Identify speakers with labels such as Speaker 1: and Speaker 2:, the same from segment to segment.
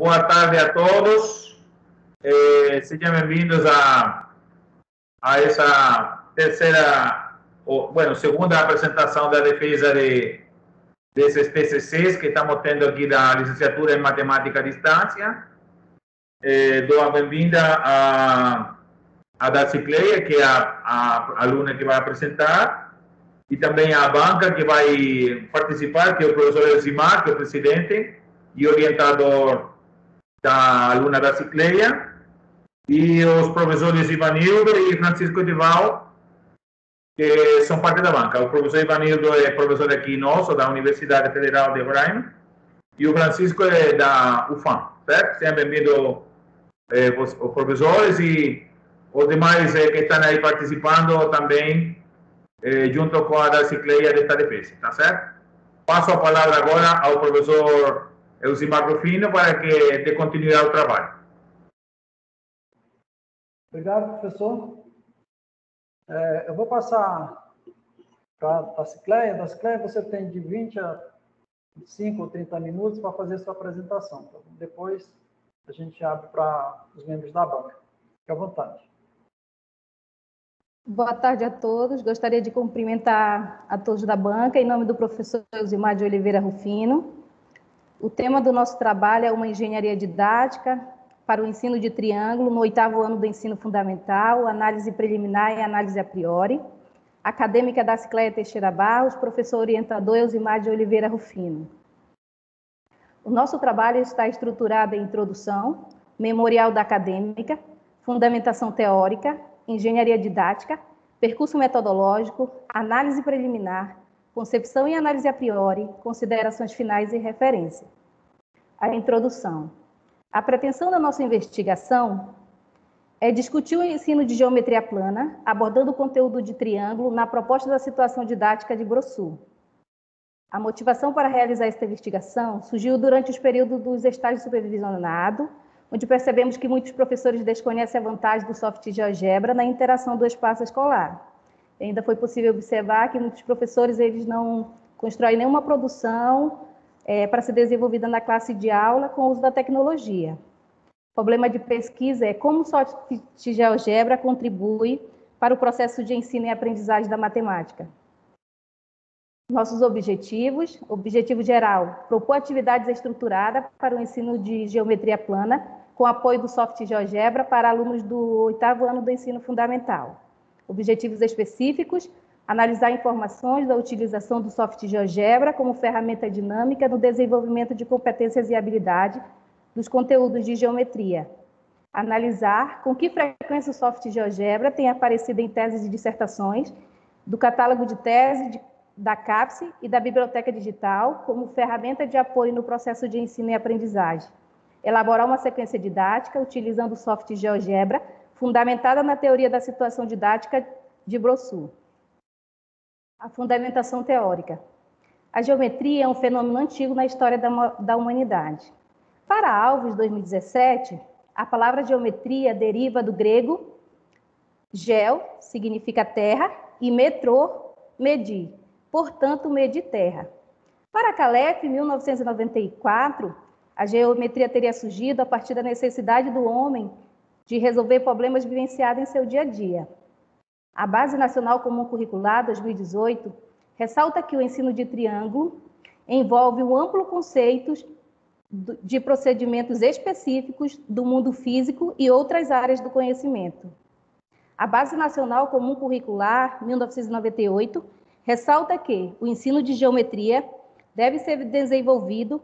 Speaker 1: Boa tarde a todos. Sejam bem-vindos a essa segunda apresentação da defesa desses TCCs que estamos tendo aqui da licenciatura em Matemática à Distância. Dou a bem-vinda a Darcy Cleia, que é a aluna que vai apresentar, e também a banca que vai participar, que é o professor Elzimar, que é o presidente e orientador da aluna Darcy Cleia, e os professores Ivanildo e Francisco Edival, que são parte da banca. O professor Ivanildo é professor aqui nosso, da Universidade Federal de Roraima, e o Francisco é da UFAM, certo? Sejam bem-vindos os professores e os demais que estão aí participando também, junto com a Darcy Cleia desta defesa, tá certo? Passo a palavra agora ao professor Elzimar Rufino para que dê continuidade ao trabalho.
Speaker 2: Obrigado, professor. Eu vou passar para a Darcy Cleia. Darcy Cleia, você tem de 20 a 25 ou 30 minutos para fazer sua apresentação. Então, depois a gente abre para os membros da banca. Fique à vontade.
Speaker 3: Boa tarde a todos. Gostaria de cumprimentar a todos da banca, em nome do professor Elzimar de Oliveira Rufino. O tema do nosso trabalho é uma engenharia didática para o ensino de triângulo no 8º ano do ensino fundamental, análise preliminar e análise a priori. Acadêmica Darcy Cleia Teixeira Barros, professor orientador Elzimar de Oliveira Rufino. O nosso trabalho está estruturado em introdução, memorial da acadêmica, fundamentação teórica, engenharia didática, percurso metodológico, análise preliminar, concepção e análise a priori, considerações finais e referência. A introdução. A pretensão da nossa investigação é discutir o ensino de geometria plana, abordando o conteúdo de triângulo na proposta da situação didática de Grossul. A motivação para realizar esta investigação surgiu durante os períodos dos estágios supervisionados, onde percebemos que muitos professores desconhecem a vantagem do soft GeoGebra na interação do espaço escolar. E ainda foi possível observar que muitos professores eles não constroem nenhuma produção para ser desenvolvida na classe de aula com o uso da tecnologia. O problema de pesquisa é como o soft GeoGebra contribui para o processo de ensino e aprendizagem da matemática. Nossos objetivos. Objetivo geral, propor atividades estruturadas para o ensino de geometria plana, com apoio do soft GeoGebra para alunos do 8º ano do ensino fundamental. Objetivos específicos, analisar informações da utilização do soft GeoGebra como ferramenta dinâmica no desenvolvimento de competências e habilidades dos conteúdos de geometria. Analisar com que frequência o soft GeoGebra tem aparecido em teses e dissertações, do catálogo de tese da CAPES e da biblioteca digital como ferramenta de apoio no processo de ensino e aprendizagem. Elaborar uma sequência didática utilizando o soft GeoGebra, fundamentada na teoria da situação didática de Grossul. A fundamentação teórica. A geometria é um fenômeno antigo na história da humanidade. Para Alves, 2017, a palavra geometria deriva do grego geo, significa terra, e metro, medir, portanto, medir terra. Para Calef, em 1994, a geometria teria surgido a partir da necessidade do homem de resolver problemas vivenciados em seu dia a dia. A Base Nacional Comum Curricular, 2018, ressalta que o ensino de triângulo envolve um amplo conceito de procedimentos específicos do mundo físico e outras áreas do conhecimento. A Base Nacional Comum Curricular, 1998, ressalta que o ensino de geometria deve ser desenvolvido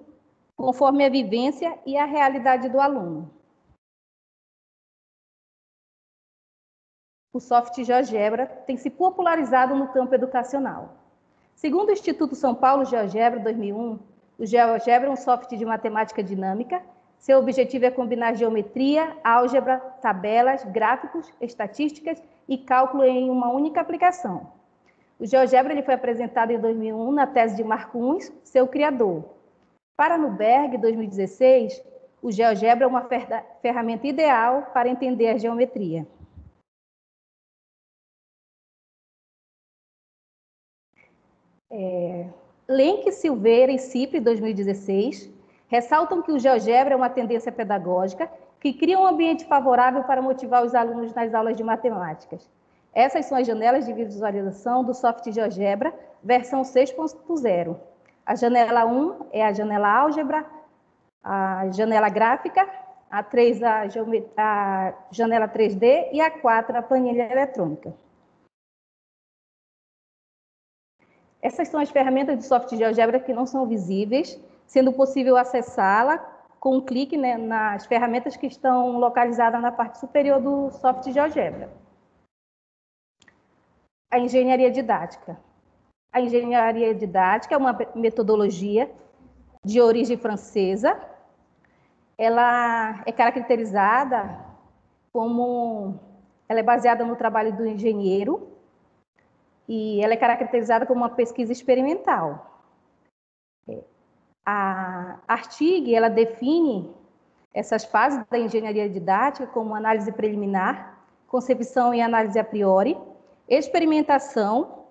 Speaker 3: conforme a vivência e a realidade do aluno. O soft GeoGebra tem se popularizado no campo educacional. Segundo o Instituto São Paulo GeoGebra 2001, o GeoGebra é um software de matemática dinâmica. Seu objetivo é combinar geometria, álgebra, tabelas, gráficos, estatísticas e cálculo em uma única aplicação. O GeoGebra ele foi apresentado em 2001 na tese de Marcus, seu criador. Para Nuberg, 2016, o GeoGebra é uma ferramenta ideal para entender a geometria. Lenk, Silveira e Cipri, 2016, ressaltam que o GeoGebra é uma tendência pedagógica que cria um ambiente favorável para motivar os alunos nas aulas de matemáticas. Essas são as janelas de visualização do Soft GeoGebra, versão 6.0. A janela 1 é a janela álgebra, a janela gráfica, a 3 a janela 3D e a 4 a planilha eletrônica. Essas são as ferramentas do Soft GeoGebra que não são visíveis, sendo possível acessá-la com um clique, né, nas ferramentas que estão localizadas na parte superior do Soft GeoGebra. A engenharia didática. A engenharia didática é uma metodologia de origem francesa. Ela é caracterizada como... Ela é baseada no trabalho do engenheiro e ela é caracterizada como uma pesquisa experimental. A Artigue, ela define essas fases da engenharia didática como análise preliminar, concepção e análise a priori, experimentação,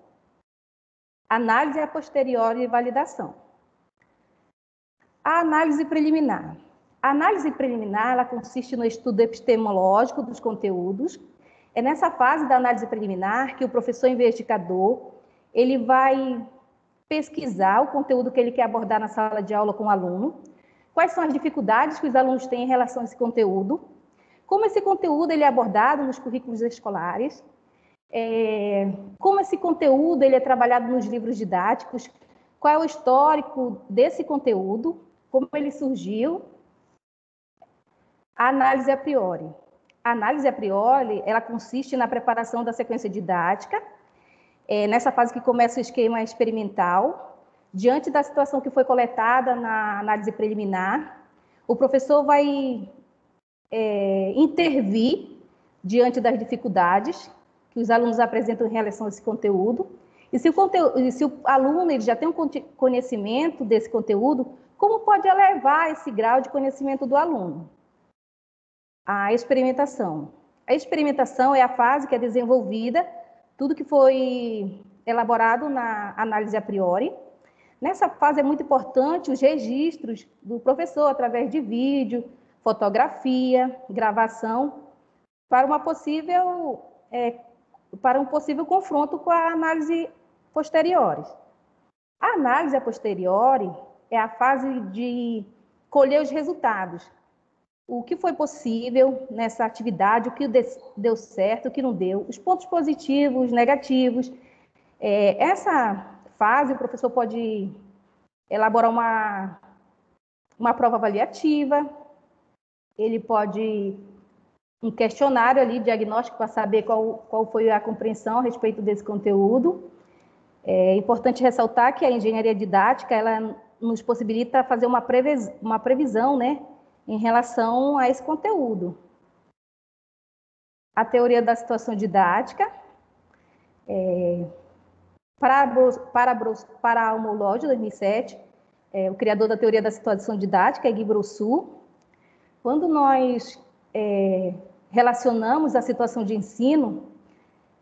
Speaker 3: análise a posteriori e validação. A análise preliminar. A análise preliminar, ela consiste no estudo epistemológico dos conteúdos. É nessa fase da análise preliminar que o professor investigador, ele vai pesquisar o conteúdo que ele quer abordar na sala de aula com o aluno, quais são as dificuldades que os alunos têm em relação a esse conteúdo, como esse conteúdo ele é abordado nos currículos escolares, como esse conteúdo ele é trabalhado nos livros didáticos, qual é o histórico desse conteúdo, como ele surgiu. A análise a priori. A análise a priori, ela consiste na preparação da sequência didática, nessa fase que começa o esquema experimental, diante da situação que foi coletada na análise preliminar, o professor vai intervir diante das dificuldades que os alunos apresentam em relação a esse conteúdo, e se o aluno ele já tem um conhecimento desse conteúdo, como pode elevar esse grau de conhecimento do aluno? A experimentação. A experimentação é a fase que é desenvolvida, tudo que foi elaborado na análise a priori. Nessa fase é muito importante os registros do professor, através de vídeo, fotografia, gravação, para um possível confronto com a análise posteriori. A análise a posteriori é a fase de colher os resultados. O que foi possível nessa atividade, o que deu certo, o que não deu, os pontos positivos, negativos. Essa fase, o professor pode elaborar uma prova avaliativa, ele pode um questionário ali, diagnóstico, para saber qual foi a compreensão a respeito desse conteúdo. É importante ressaltar que a engenharia didática, ela nos possibilita fazer uma previsão, né, em relação a esse conteúdo. A teoria da situação didática, para Homolog, de 2007, o criador da teoria da situação didática é Guy Brossu. Quando nós relacionamos a situação de ensino,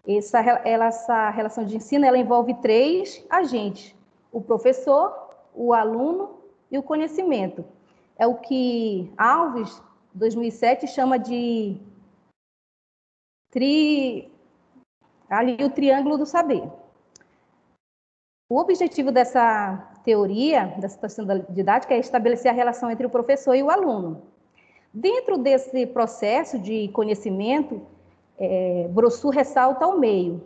Speaker 3: essa relação de ensino ela envolve 3 agentes: o professor, o aluno e o conhecimento. É o que Alves, 2007, chama de o triângulo do saber. O objetivo dessa teoria, da situação didática, é estabelecer a relação entre o professor e o aluno. Dentro desse processo de conhecimento, Brossu ressalta o meio.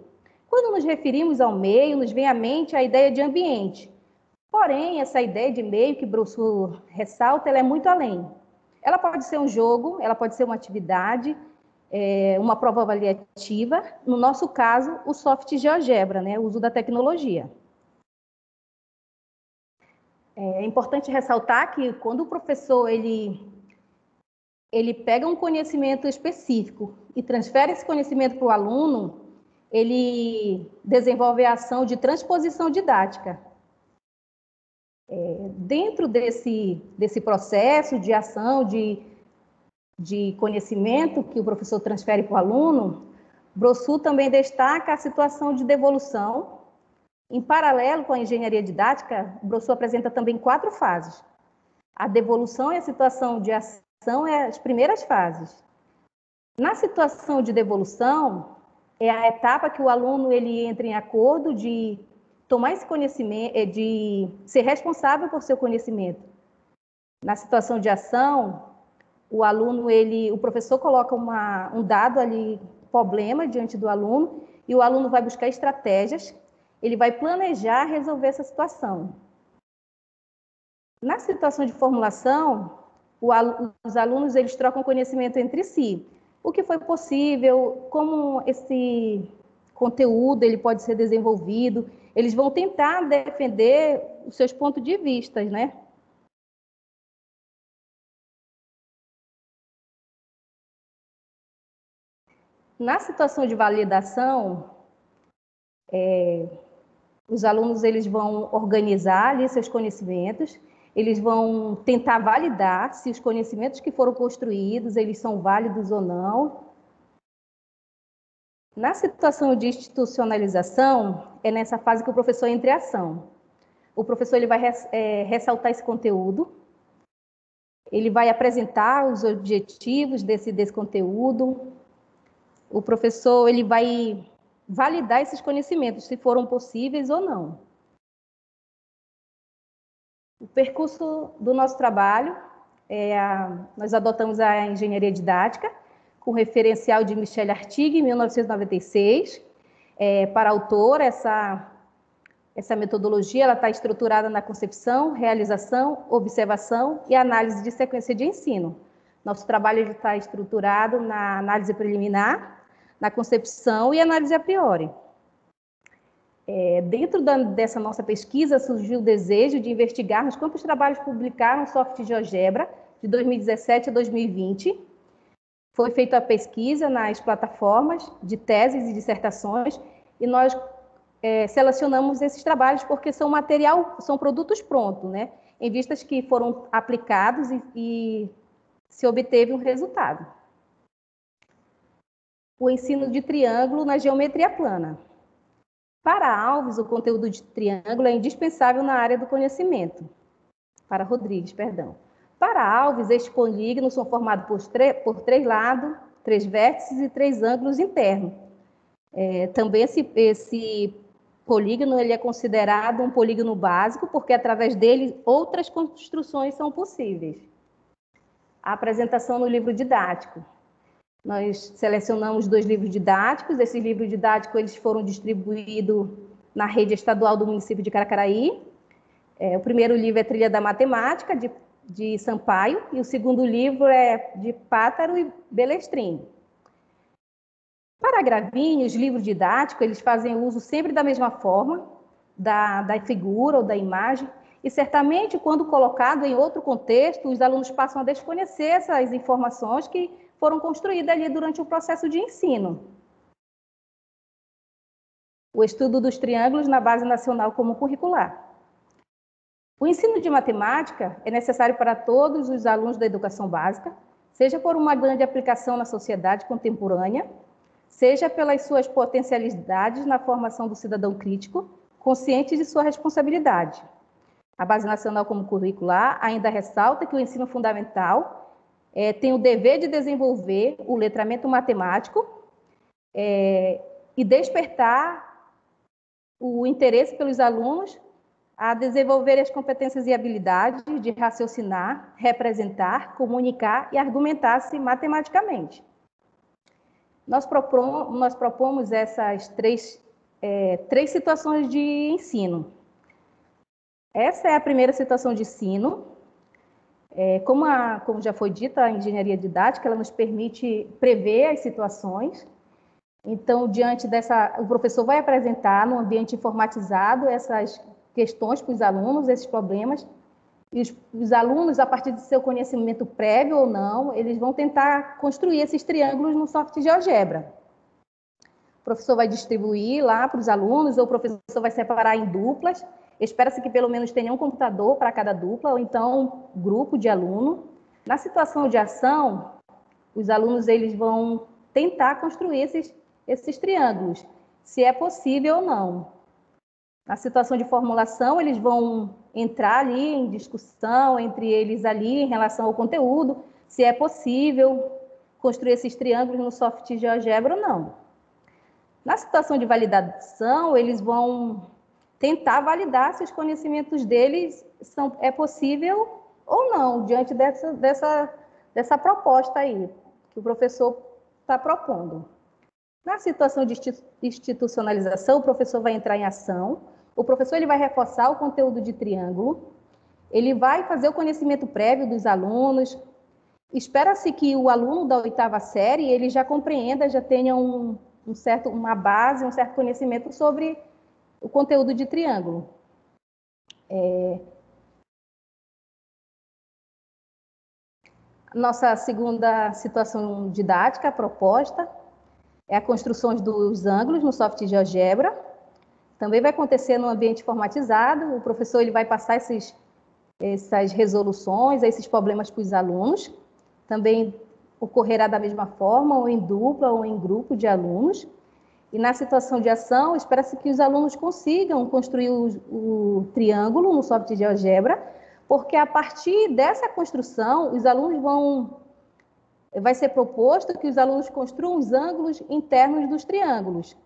Speaker 3: Quando nos referimos ao meio, nos vem à mente a ideia de ambiente. Porém, essa ideia de meio que Brossu ressalta, ela é muito além. Ela pode ser um jogo, ela pode ser uma atividade, uma prova avaliativa. No nosso caso, o Soft GeoGebra, né, o uso da tecnologia. É importante ressaltar que quando o professor ele pega um conhecimento específico e transfere esse conhecimento para o aluno, ele desenvolve a ação de transposição didática. Dentro desse processo de ação de conhecimento que o professor transfere para o aluno, Brossu também destaca a situação de devolução. Em paralelo com a engenharia didática, Brossu apresenta também 4 fases. A devolução e a situação de ação são as primeiras fases. Na situação de devolução, é a etapa que o aluno ele entra em acordo de tomar esse conhecimento, de ser responsável por seu conhecimento. Na situação de ação, o aluno, o professor coloca um dado ali, problema diante do aluno, e o aluno vai buscar estratégias, ele vai planejar resolver essa situação. Na situação de formulação, os alunos eles trocam conhecimento entre si. O que foi possível, como esse conteúdo ele pode ser desenvolvido, eles vão tentar defender os seus pontos de vista, né? Na situação de validação, os alunos eles vão organizar ali seus conhecimentos, eles vão tentar validar se os conhecimentos que foram construídos, eles são válidos ou não. Na situação de institucionalização, é nessa fase que o professor entra em ação. O professor ele vai ressaltar esse conteúdo, ele vai apresentar os objetivos desse conteúdo, o professor ele vai validar esses conhecimentos, se foram possíveis ou não. O percurso do nosso trabalho, nós adotamos a engenharia didática, com referencial de Michel Artigue, em 1996. Para a autora, essa metodologia está estruturada na concepção, realização, observação e análise de sequência de ensino. Nosso trabalho está estruturado na análise preliminar, na concepção e análise a priori. Dentro dessa nossa pesquisa, surgiu o desejo de investigarmos quantos trabalhos publicaram no software GeoGebra, de 2017 a 2020. Foi feita a pesquisa nas plataformas de teses e dissertações, e nós selecionamos esses trabalhos porque são produtos prontos, né? Em vistas que foram aplicados e se obteve um resultado. O ensino de triângulo na geometria plana. Para Alves, o conteúdo de triângulo é indispensável na área do conhecimento. Para Rodrigues, perdão. Para Alves, estes polígonos são formados por 3 lados, 3 vértices e 3 ângulos internos. Também esse polígono ele é considerado um polígono básico, porque através dele outras construções são possíveis. A apresentação no livro didático. Nós selecionamos 2 livros didáticos. Esses livros didáticos eles foram distribuídos na rede estadual do município de Caracaraí. O primeiro livro é Trilha da Matemática, de Sampaio, e o segundo livro é de Pátaro e Belestrin. Para Gravini, os livros didáticos eles fazem uso sempre da mesma forma, da figura ou da imagem, e certamente, quando colocado em outro contexto, os alunos passam a desconhecer essas informações que foram construídas ali durante o processo de ensino. O estudo dos triângulos na Base Nacional Comum Curricular. O ensino de matemática é necessário para todos os alunos da educação básica, seja por uma grande aplicação na sociedade contemporânea, seja pelas suas potencialidades na formação do cidadão crítico, consciente de sua responsabilidade. A Base Nacional Comum Curricular ainda ressalta que o ensino fundamental tem o dever de desenvolver o letramento matemático e despertar o interesse pelos alunos a desenvolver as competências e habilidades de raciocinar, representar, comunicar e argumentar-se matematicamente. Nós propomos essas três situações de ensino. Essa é a primeira situação de ensino. Como já foi dito, a engenharia didática ela nos permite prever as situações. Então, diante dessa, o professor vai apresentar no ambiente informatizado essas questões para os alunos, esses problemas, e os alunos, a partir de seu conhecimento prévio ou não, eles vão tentar construir esses triângulos no software GeoGebra. O professor vai distribuir lá para os alunos, ou o professor vai separar em duplas. Espera-se que pelo menos tenha um computador para cada dupla, ou então um grupo de aluno. Na situação de ação, os alunos eles vão tentar construir esses triângulos, se é possível ou não. Na situação de formulação, eles vão entrar ali em discussão entre eles ali em relação ao conteúdo, se é possível construir esses triângulos no software GeoGebra ou não. Na situação de validação, eles vão tentar validar se os conhecimentos deles é possível ou não, diante dessa proposta aí, que o professor está propondo. Na situação de institucionalização, o professor vai entrar em ação, o professor ele vai reforçar o conteúdo de triângulo, ele vai fazer o conhecimento prévio dos alunos, espera-se que o aluno da 8ª série ele já compreenda, já tenha uma base, um certo conhecimento sobre o conteúdo de triângulo. Nossa segunda situação didática proposta é a construção dos ângulos no software GeoGebra. Também vai acontecer no ambiente formatizado, o professor ele vai passar essas resoluções, esses problemas para os alunos. Também ocorrerá da mesma forma, ou em dupla ou em grupo de alunos. E na situação de ação, espera-se que os alunos consigam construir o triângulo no software GeoGebra, porque a partir dessa construção, os alunos vai ser proposto que os alunos construam os ângulos internos dos triângulos.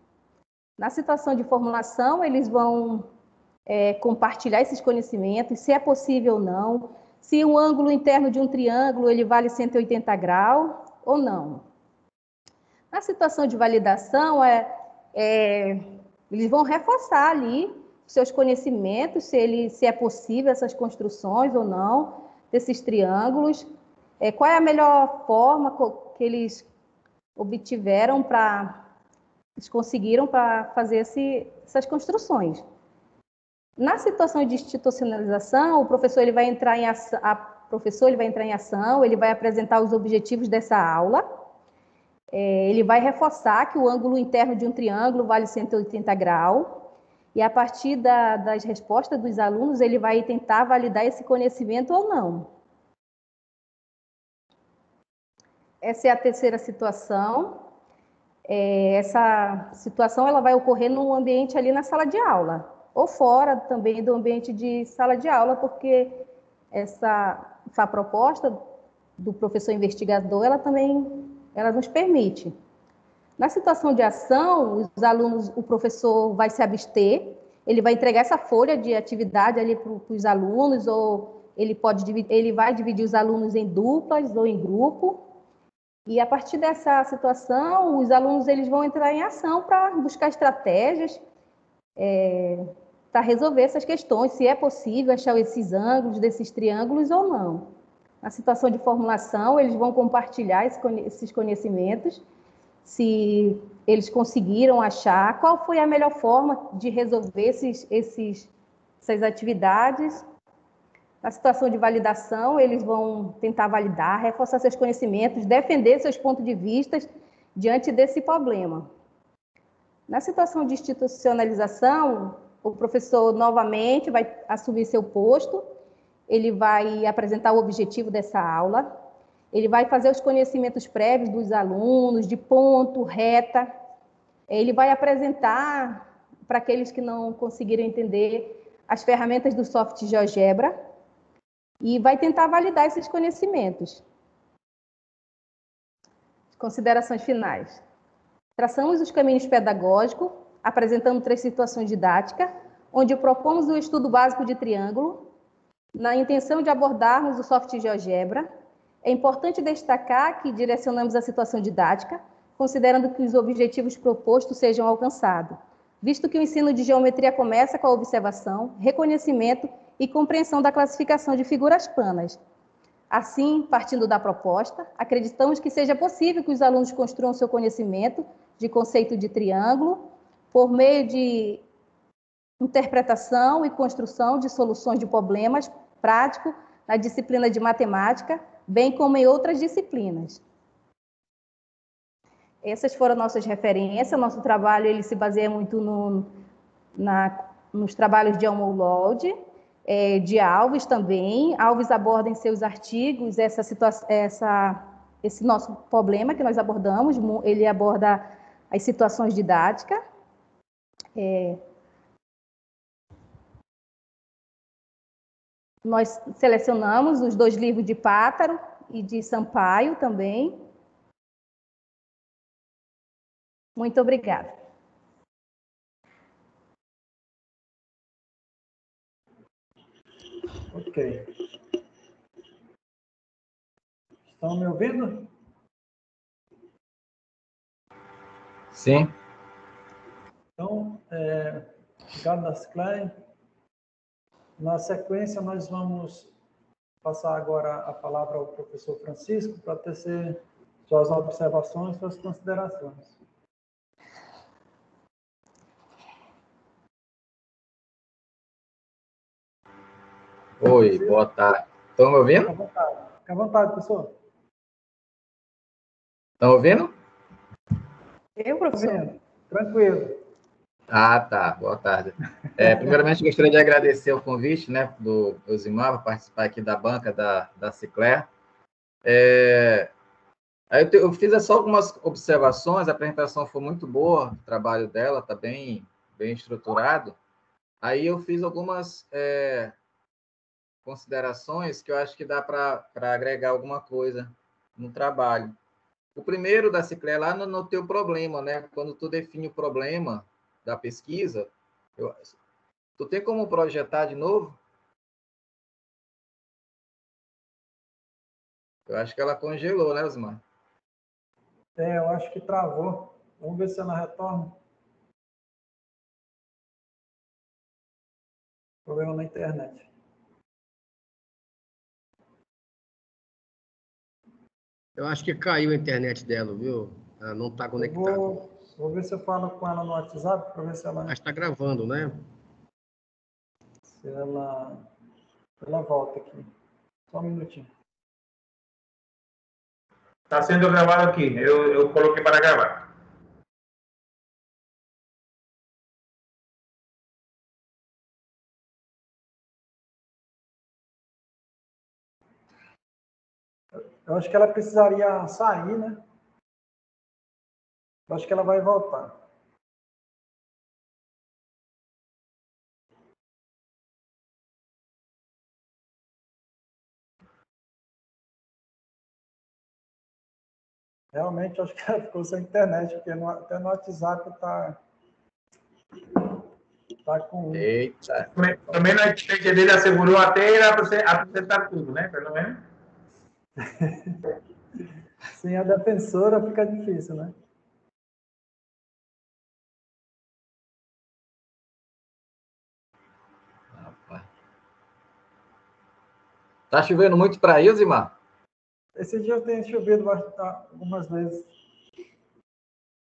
Speaker 3: Na situação de formulação, eles vão compartilhar esses conhecimentos, se é possível ou não, se o ângulo interno de um triângulo ele vale 180 graus ou não. Na situação de validação, eles vão reforçar ali seus conhecimentos, se é possível essas construções ou não, desses triângulos, qual é a melhor forma que eles obtiveram eles conseguiram para fazer essas construções. Na situação de institucionalização, o professor ele vai entrar em ação, ele vai apresentar os objetivos dessa aula, ele vai reforçar que o ângulo interno de um triângulo vale 180 graus, e a partir das respostas dos alunos, ele vai tentar validar esse conhecimento ou não. Essa é a terceira situação. Essa situação ela vai ocorrer no ambiente ali na sala de aula, ou fora também do ambiente de sala de aula, porque essa proposta do professor investigador, ela nos permite. Na situação de ação, os alunos, o professor vai se abster, ele vai entregar essa folha de atividade ali para os alunos, ou ele vai dividir os alunos em duplas ou em grupo, e a partir dessa situação, os alunos eles vão entrar em ação para buscar estratégias para resolver essas questões, se é possível achar esses ângulos desses triângulos ou não. Na situação de formulação, eles vão compartilhar esses conhecimentos, se eles conseguiram achar qual foi a melhor forma de resolver essas atividades. Na situação de validação, eles vão tentar validar, reforçar seus conhecimentos, defender seus pontos de vista diante desse problema. Na situação de institucionalização, o professor novamente vai assumir seu posto, ele vai apresentar o objetivo dessa aula, ele vai fazer os conhecimentos prévios dos alunos, de ponto, reta, ele vai apresentar para aqueles que não conseguiram entender as ferramentas do software GeoGebra e vai tentar validar esses conhecimentos. Considerações finais. Traçamos os caminhos pedagógicos, apresentando 3 situações didáticas, onde propomos o estudo básico de triângulo, na intenção de abordarmos o software GeoGebra. É importante destacar que direcionamos a situação didática, considerando que os objetivos propostos sejam alcançados, visto que o ensino de geometria começa com a observação, reconhecimento e compreensão da classificação de figuras planas. Assim, partindo da proposta, acreditamos que seja possível que os alunos construam seu conhecimento de conceito de triângulo por meio de interpretação e construção de soluções de problemas práticos na disciplina de matemática, bem como em outras disciplinas. Essas foram nossas referências. Nosso trabalho ele se baseia muito nos trabalhos de Elmo Loud, de Alves também. Alves aborda em seus artigos esse nosso problema que nós abordamos. Ele aborda as situações didáticas. Nós selecionamos os 2 livros de Pátaro e de Sampaio também. Muito obrigada.
Speaker 2: Ok. Estão me ouvindo?
Speaker 4: Sim.
Speaker 2: Então, obrigado, Nasclay. Na sequência, nós vamos passar agora a palavra ao professor Francisco para tecer suas observações, suas considerações.
Speaker 4: Oi, boa tarde. Estão me ouvindo?
Speaker 2: Fica à vontade, professor.
Speaker 4: Estão ouvindo?
Speaker 3: Eu, professor?
Speaker 2: Tranquilo.
Speaker 4: Ah, tá. Boa tarde. Primeiramente, gostaria de agradecer o convite, né, do Eusimar, para participar aqui da banca da Cicler. Aí eu fiz só algumas observações, a apresentação foi muito boa, o trabalho dela está bem estruturado. Aí eu fiz algumas considerações que eu acho que dá para agregar alguma coisa no trabalho. O primeiro da Cicler lá no teu problema, né? Quando tu define o problema da pesquisa, tu tem como projetar de novo? Eu acho que ela congelou, né, Osmar?
Speaker 2: Eu acho que travou. Vamos ver se ela retorna. Problema na internet.
Speaker 5: Eu acho que caiu a internet dela, viu? Ela não está conectada.
Speaker 2: Vou ver se eu falo com ela no WhatsApp para ver se ela...
Speaker 5: Mas está gravando, né?
Speaker 2: Se ela volta aqui. Só um minutinho.
Speaker 1: Está sendo gravado aqui. Eu coloquei para gravar.
Speaker 2: Eu acho que ela precisaria sair, né? Eu acho que ela vai voltar. Realmente, acho que ela ficou sem internet, porque até no WhatsApp está com...
Speaker 4: Eita.
Speaker 1: Pelo menos a internet dele assegurou até apresentar tudo, né? Pelo menos.
Speaker 2: Sem a defensora fica difícil, né?
Speaker 4: Tá chovendo muito para aí, Zimar?
Speaker 2: Esse dia eu tenho chovido algumas vezes.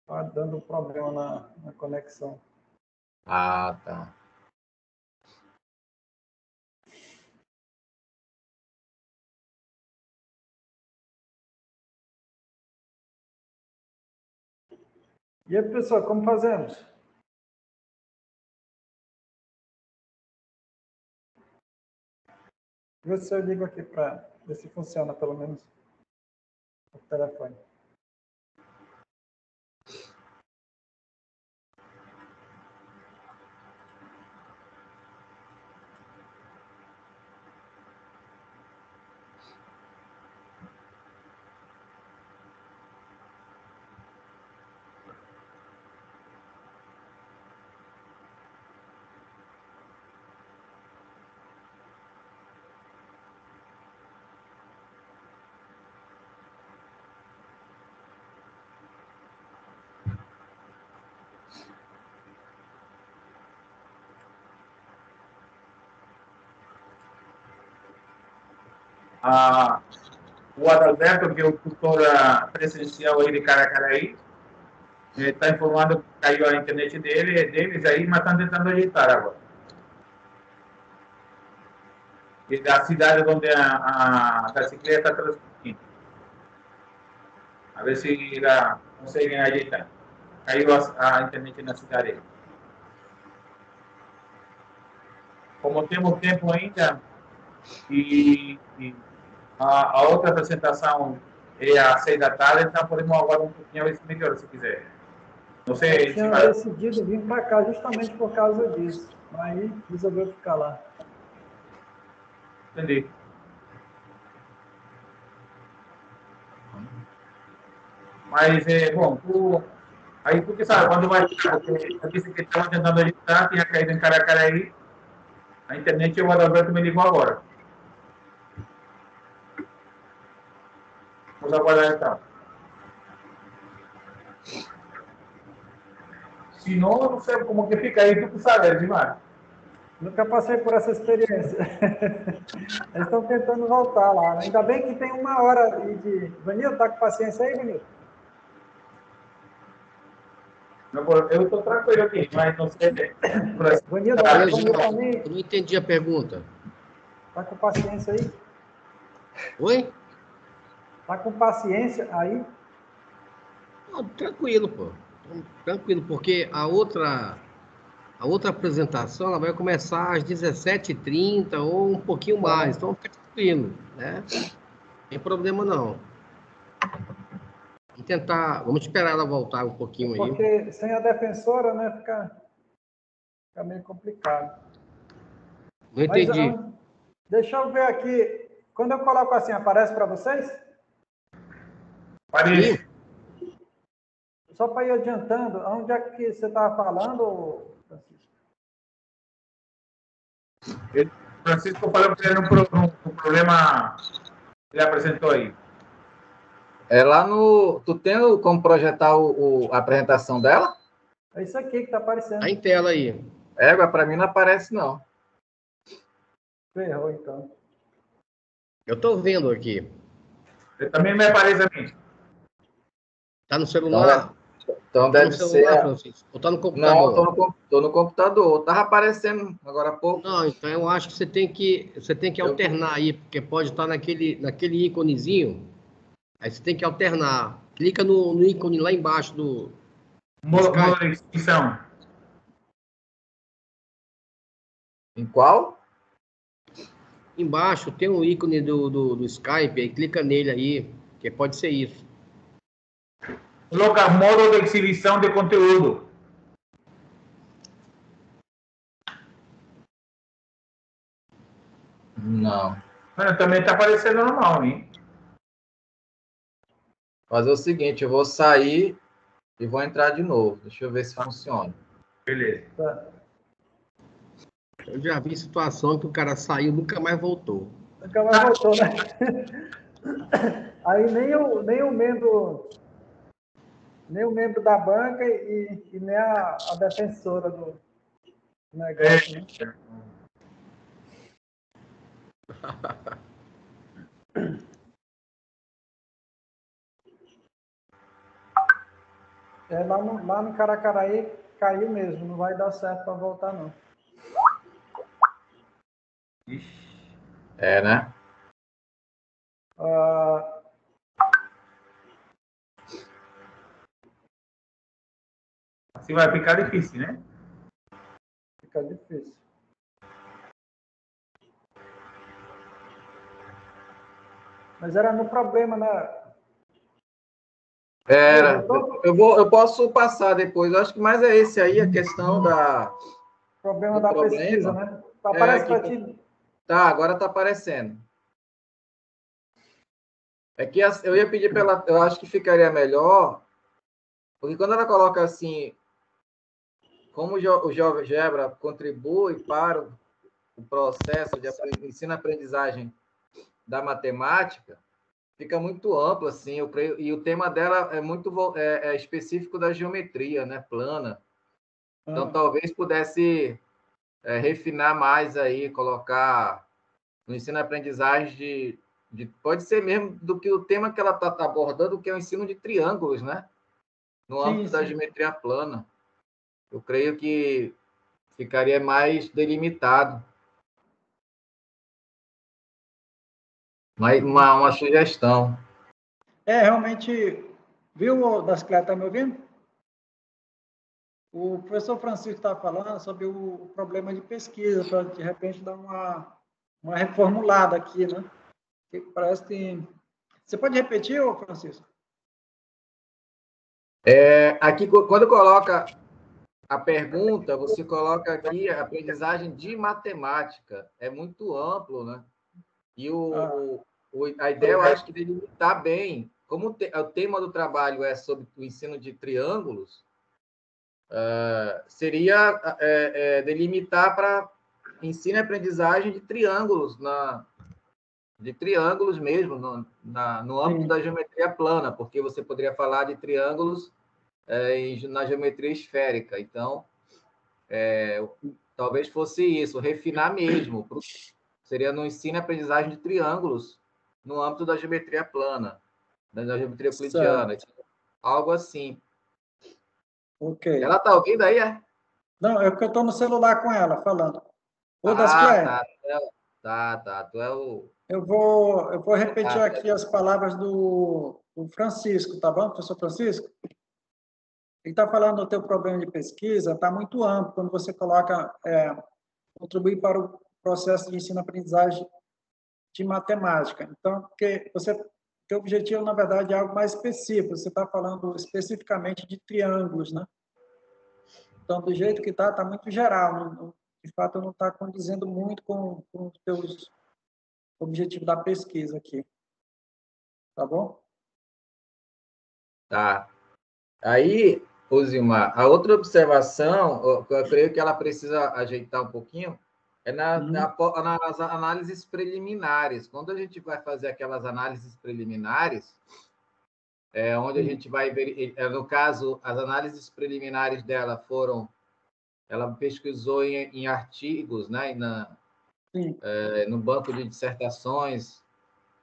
Speaker 2: Está dando problema na conexão.
Speaker 4: Ah, tá.
Speaker 2: E aí, pessoal, como fazemos? Vou ver se eu ligo aqui para ver se funciona, pelo menos, o telefone.
Speaker 1: O Adalberto, que é o tutor presencial aí de Caracaraí, está informando que caiu a internet deles aí, mas estão tentando ajeitar agora. E da cidade onde a bicicleta está transmitindo. A ver se conseguem ajeitar. Caiu a internet na cidade. Como temos tempo ainda, e a outra apresentação é às 6 da tarde, então podemos aguardar um pouquinho, a ver se melhora, se quiser. Não sei.
Speaker 2: Eu tinha decidido vir para cá justamente por causa disso. Aí resolveu ficar lá.
Speaker 1: Entendi. Mas, bom, aí tu que sabe, quando vai... Eu disse que estava tentando editar, tinha caído em Caracaraí. A internet e o Adalberto me ligou agora. Vamos aguardar então. Se não, eu não sei como que fica aí, tu que sabe, Edmar.
Speaker 2: Nunca passei por essa experiência. Eles estão tentando voltar lá. Ainda bem que tem 1 hora de... Vanildo, tá com paciência aí, Vanildo?
Speaker 1: Eu estou tranquilo aqui, mas não sei...
Speaker 2: Vanildo,
Speaker 5: Eu não entendi a pergunta.
Speaker 2: tá com paciência aí?
Speaker 5: Oi?
Speaker 2: Tá com paciência aí?
Speaker 5: Não, tranquilo, pô. Tranquilo, porque a outra apresentação ela vai começar às 17h30 ou um pouquinho mais. Então, fica tranquilo, né? Não tem problema, não. Vamos esperar ela voltar um pouquinho aí.
Speaker 2: Porque sem a defensora, né, fica meio complicado.
Speaker 5: Não entendi.
Speaker 2: Mas, deixa eu ver aqui. Quando eu coloco assim, aparece para vocês?
Speaker 1: Parece.
Speaker 2: Só para ir adiantando, onde é que você estava falando, Francisco?
Speaker 1: Francisco falou que era um problema que ele apresentou aí.
Speaker 4: É lá no... Tu tem como projetar a apresentação dela?
Speaker 2: É isso aqui que está aparecendo.
Speaker 5: Tá em tela aí.
Speaker 4: Para mim não aparece, não.
Speaker 2: Ferrou, então.
Speaker 5: Eu estou vendo aqui.
Speaker 1: Também me aparece a mim.
Speaker 5: Tá no celular?
Speaker 4: Então
Speaker 5: Tá
Speaker 4: deve
Speaker 5: no celular,
Speaker 4: ser...
Speaker 5: Francisco? Ou tá no computador?
Speaker 4: Não, tô no computador. Tava aparecendo agora há pouco.
Speaker 5: Não, então eu acho que você tem que alternar aí, porque pode estar naquele íconezinho. Aí você tem que alternar. Clica no ícone lá embaixo do
Speaker 1: Modo de exibição.
Speaker 4: Em qual?
Speaker 5: Embaixo tem um ícone do Skype, aí clica nele aí, que pode ser isso.
Speaker 1: Coloca modo de exibição de conteúdo.
Speaker 4: Não.
Speaker 1: Também está aparecendo normal, hein?
Speaker 4: Fazer o seguinte, eu vou sair e vou entrar de novo. Deixa eu ver se funciona.
Speaker 1: Beleza.
Speaker 2: Tá.
Speaker 5: Eu já vi situação que o cara saiu e nunca mais voltou.
Speaker 2: Nunca mais voltou, né? Aí nem o membro da banca e nem a defensora do negócio. Né? Lá no Caracaraí caiu mesmo, não vai dar certo para voltar, não.
Speaker 4: É, né?
Speaker 1: Assim vai ficar difícil, né?
Speaker 2: Fica difícil. Mas era no problema, né?
Speaker 4: Era. Eu posso passar depois. Eu acho que mais é esse aí, a questão da...
Speaker 2: Problema da pesquisa, né?
Speaker 4: Aparece
Speaker 2: para ti.
Speaker 4: Tá, agora tá aparecendo. É que eu ia pedir para ela... Eu acho que ficaria melhor, porque quando ela coloca assim, como o GeoGebra contribui para o processo de ensino-aprendizagem da matemática, fica muito amplo, assim, eu creio, e o tema dela é muito específico da geometria, né, plana. Então, talvez pudesse refinar mais aí, colocar no ensino-aprendizagem pode ser mesmo do que o tema que ela está abordando, que é o ensino de triângulos, né? No âmbito da geometria plana. Eu creio que ficaria mais delimitado. Uma sugestão.
Speaker 2: Realmente, viu, Dasclé, está me ouvindo? O professor Francisco está falando sobre o problema de pesquisa, para, de repente, dar uma reformulada aqui, né? Que parece que... Você pode repetir, Francisco?
Speaker 4: Aqui, quando coloca a pergunta, você coloca aqui a aprendizagem de matemática. É muito amplo, né? E a ideia, eu acho que delimitar bem, como o tema do trabalho é sobre o ensino de triângulos, seria delimitar para ensino e aprendizagem de triângulos, de triângulos mesmo, no âmbito da geometria plana, porque você poderia falar de triângulos na geometria esférica. Então, talvez fosse isso, refinar mesmo. Seria no ensino e aprendizagem de triângulos no âmbito da geometria plana, da geometria euclidiana, algo assim.
Speaker 2: Ok.
Speaker 4: Ela está ouvindo aí, é?
Speaker 2: Não, é porque eu estou no celular com ela, falando. Ô, Dasclé,
Speaker 4: Tá. Tu é o...
Speaker 2: eu vou repetir aqui as palavras do Francisco, tá bom, professor Francisco? Ele está falando do teu problema de pesquisa, está muito amplo quando você coloca contribuir para o processo de ensino-aprendizagem de matemática. Então, porque teu objetivo, na verdade, é algo mais específico. Você está falando especificamente de triângulos, né? Então, do jeito que está muito geral. De fato, não está condizendo muito com os teus objetivos da pesquisa aqui. Tá bom?
Speaker 4: Tá. Aí, Osimar, a outra observação, eu creio que ela precisa ajeitar um pouquinho, nas análises preliminares. Quando a gente vai fazer aquelas análises preliminares, onde a gente vai ver, no caso, as análises preliminares dela foram, ela pesquisou em artigos, né, no banco de dissertações,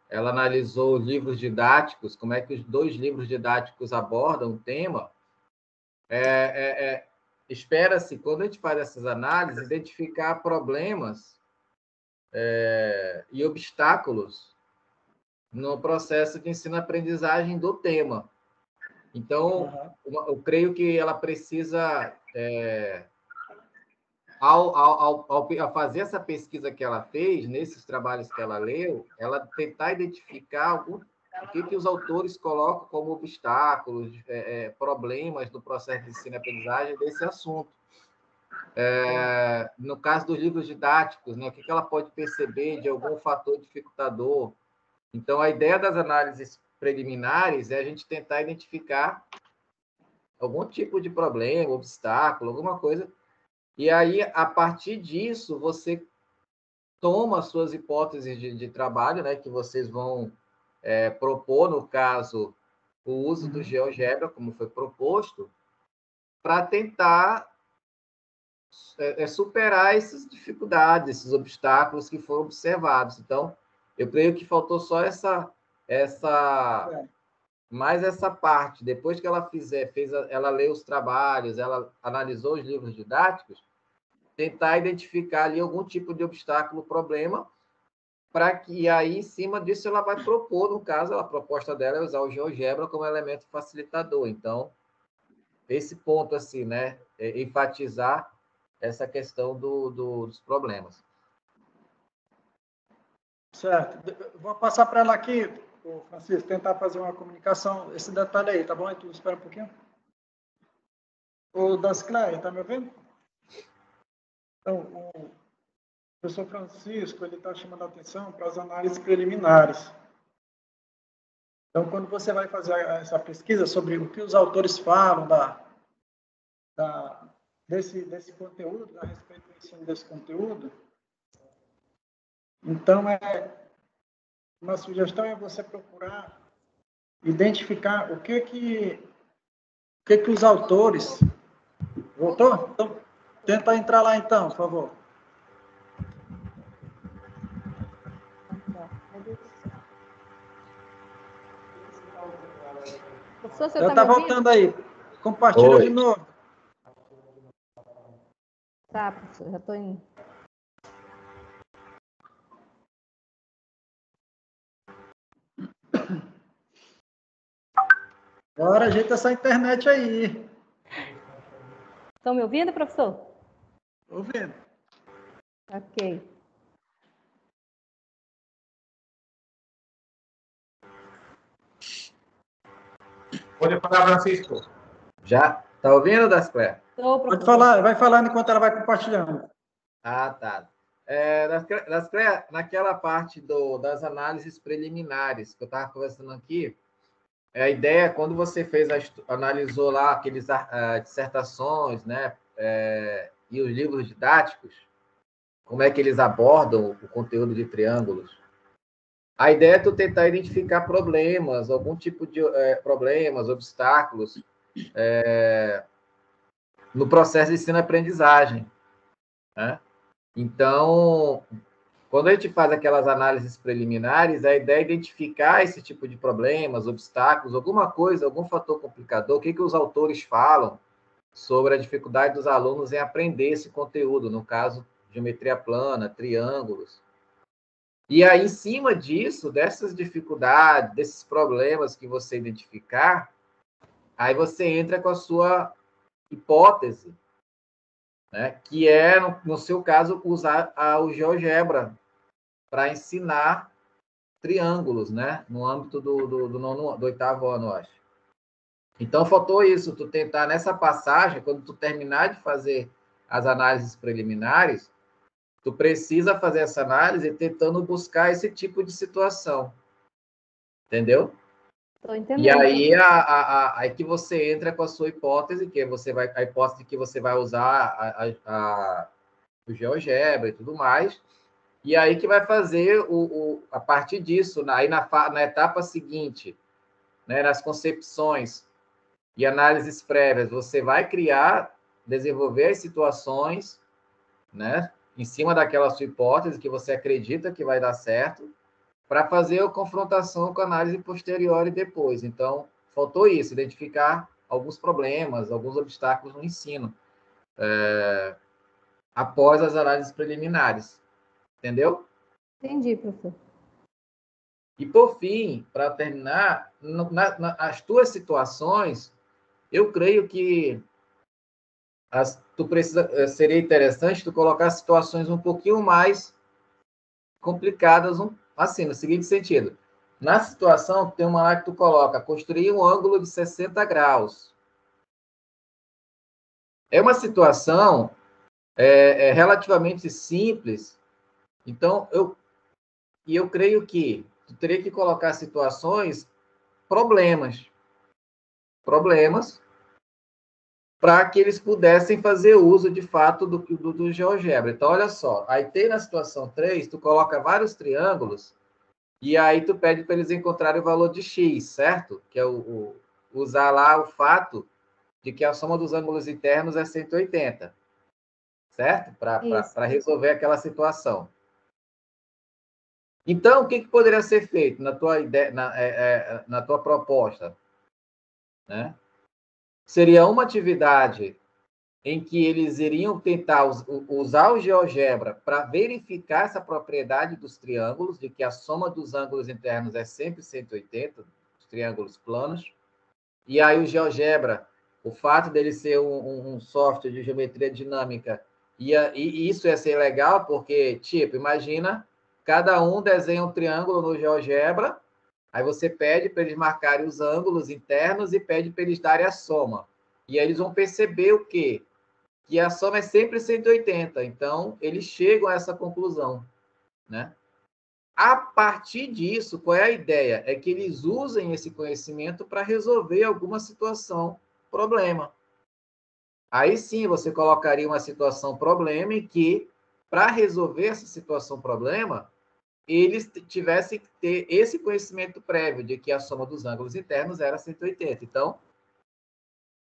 Speaker 4: ela analisou livros didáticos, como é que os 2 livros didáticos abordam o tema. Espera-se, quando a gente faz essas análises, identificar problemas e obstáculos no processo de ensino-aprendizagem do tema. Então, eu creio que ela precisa, ao fazer essa pesquisa que ela fez, nesses trabalhos que ela leu, ela tentar identificar o que os autores colocam como obstáculos, problemas do processo de ensino-aprendizagem desse assunto. No caso dos livros didáticos, né, o que ela pode perceber de algum fator dificultador. Então, a ideia das análises preliminares é a gente tentar identificar algum tipo de problema, obstáculo, alguma coisa, e aí, a partir disso, você toma as suas hipóteses de trabalho, né, que vocês vão propor, no caso, o uso do GeoGebra, como foi proposto, para tentar superar essas dificuldades, esses obstáculos que foram observados. Então, eu creio que faltou só mais essa parte. Depois que ela ela leu os trabalhos, ela analisou os livros didáticos, tentar identificar ali algum tipo de obstáculo, problema, para que aí, em cima disso, ela vai propor, no caso, a proposta dela é usar o GeoGebra como elemento facilitador. Então, esse ponto, assim, né, enfatizar essa questão dos problemas.
Speaker 2: Certo. Vou passar para ela aqui, Francisco, tentar fazer uma comunicação, esse detalhe aí, tá bom? Tu espera um pouquinho. O Dasclé, está me ouvindo? Então, o professor Francisco, ele está chamando a atenção para as análises preliminares. Então, quando você vai fazer essa pesquisa sobre o que os autores falam desse conteúdo, a respeito do ensino desse conteúdo, então, uma sugestão é você procurar identificar o que os autores... Voltou? Então, tenta entrar lá, então, por favor.
Speaker 3: Professor, você
Speaker 2: Eu
Speaker 3: está
Speaker 2: tá voltando aí. Compartilha de novo.
Speaker 3: Tá, professor, já estou indo.
Speaker 2: Agora ajeita essa internet aí.
Speaker 3: Estão me ouvindo, professor?
Speaker 2: Ouvindo.
Speaker 3: Ok.
Speaker 1: Pode falar, Francisco.
Speaker 4: Já? Tá ouvindo, Dasclé?
Speaker 3: Estou,
Speaker 2: Pode falar, vai falando enquanto ela vai compartilhando.
Speaker 4: Ah, tá. naquela parte das análises preliminares que eu estava conversando aqui, a ideia, quando você analisou lá aqueles dissertações, né, e os livros didáticos, como é que eles abordam o conteúdo de triângulos, a ideia é tu tentar identificar problemas, algum tipo de problemas, obstáculos no processo de ensino-aprendizagem, né? Então, quando a gente faz aquelas análises preliminares, a ideia é identificar esse tipo de problemas, obstáculos, alguma coisa, algum fator complicador, o que os autores falam sobre a dificuldade dos alunos em aprender esse conteúdo, no caso, geometria plana, triângulos. E aí, em cima disso, dessas dificuldades, desses problemas que você identificar, aí você entra com a sua hipótese, né? Que é, no seu caso, usar o GeoGebra para ensinar triângulos, né? No âmbito do oitavo ano, eu acho. Então, faltou isso, tu tentar, nessa passagem, quando tu terminar de fazer as análises preliminares, tu precisa fazer essa análise tentando buscar esse tipo de situação. Entendeu?
Speaker 3: Estou entendendo.
Speaker 4: E aí, aí que você entra com a sua hipótese, que a hipótese que você vai usar o GeoGebra e tudo mais, e aí que vai fazer a partir disso, aí na etapa seguinte, né, nas concepções e análises prévias, você vai desenvolver as situações, né, em cima daquela sua hipótese que você acredita que vai dar certo, para fazer a confrontação com a análise posterior e depois. Então, faltou isso, identificar alguns problemas, alguns obstáculos no ensino, após as análises preliminares. Entendeu?
Speaker 3: Entendi, professor.
Speaker 4: E, por fim, para terminar, as tuas situações, eu creio que seria interessante tu colocar situações um pouquinho mais complicadas, assim, no seguinte sentido. Na situação, tem uma lá que tu coloca, construir um ângulo de 60 graus. É uma situação relativamente simples, então, eu creio que tu teria que colocar situações, problemas, para que eles pudessem fazer uso, de fato, do GeoGebra. Então, olha só, aí tem na situação 3, tu coloca vários triângulos, e aí tu pede para eles encontrarem o valor de x, certo? Que é usar lá o fato de que a soma dos ângulos internos é 180, certo? Para resolver aquela situação. Então, o que poderia ser feito na tua ideia, na tua proposta? Né? Seria uma atividade em que eles iriam tentar usar o GeoGebra para verificar essa propriedade dos triângulos, de que a soma dos ângulos internos é sempre 180, os triângulos planos. E aí o GeoGebra, o fato dele ser um software de geometria dinâmica, e isso ia ser legal, porque, tipo, imagina, cada um desenha um triângulo no GeoGebra, aí você pede para eles marcarem os ângulos internos e pede para eles darem a soma. E aí eles vão perceber o quê? Que a soma é sempre 180. Então, eles chegam a essa conclusão, né? A partir disso, qual é a ideia? É que eles usem esse conhecimento para resolver alguma situação, problema. Aí sim, você colocaria uma situação, problema, em que, para resolver essa situação, problema, eles tivessem que ter esse conhecimento prévio de que a soma dos ângulos internos era 180. Então,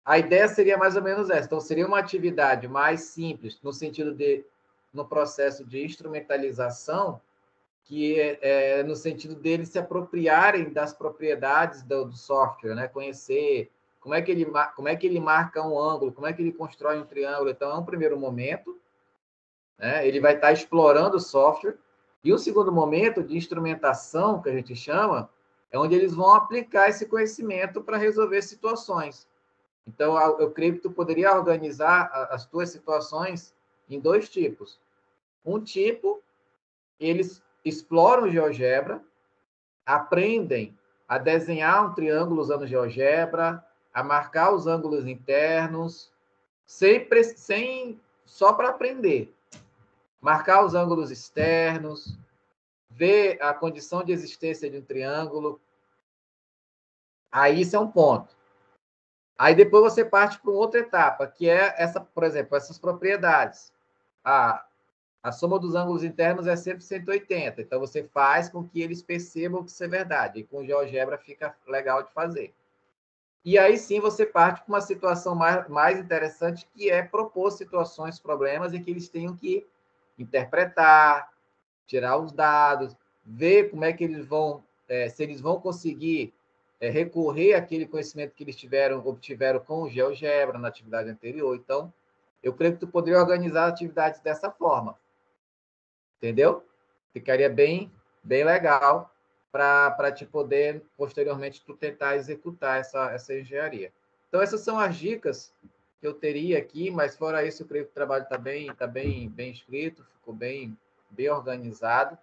Speaker 4: a ideia seria mais ou menos essa. Então, seria uma atividade mais simples, no sentido no processo de instrumentalização, que no sentido deles se apropriarem das propriedades do software, né? Conhecer como é que ele marca um ângulo, como é que ele constrói um triângulo. Então, é um primeiro momento, né? Ele vai estar explorando o software. E o segundo momento de instrumentação, que a gente chama, é onde eles vão aplicar esse conhecimento para resolver situações. Então, eu creio que tu poderia organizar as tuas situações em dois tipos. Um tipo, eles exploram o GeoGebra, aprendem a desenhar um triângulo usando o GeoGebra, a marcar os ângulos internos, só para aprender. marcar os ângulos externos, ver a condição de existência de um triângulo. Aí isso é um ponto. Aí depois você parte para outra etapa, que é essa, por exemplo, essas propriedades. A soma dos ângulos internos é sempre 180, então você faz com que eles percebam que isso é verdade, e com o GeoGebra fica legal de fazer. E aí sim você parte para uma situação mais interessante, que é propor situações, problemas, em que eles tenham que interpretar, tirar os dados, ver como é que eles vão, se eles vão conseguir recorrer àquele conhecimento que eles obtiveram com o GeoGebra na atividade anterior. Então, eu creio que tu poderia organizar atividades dessa forma. Entendeu? Ficaria bem legal para te poder, posteriormente, tu tentar executar essa engenharia. Então, essas são as dicas que eu teria aqui, mas fora isso, eu creio que o trabalho está bem escrito, ficou bem organizado.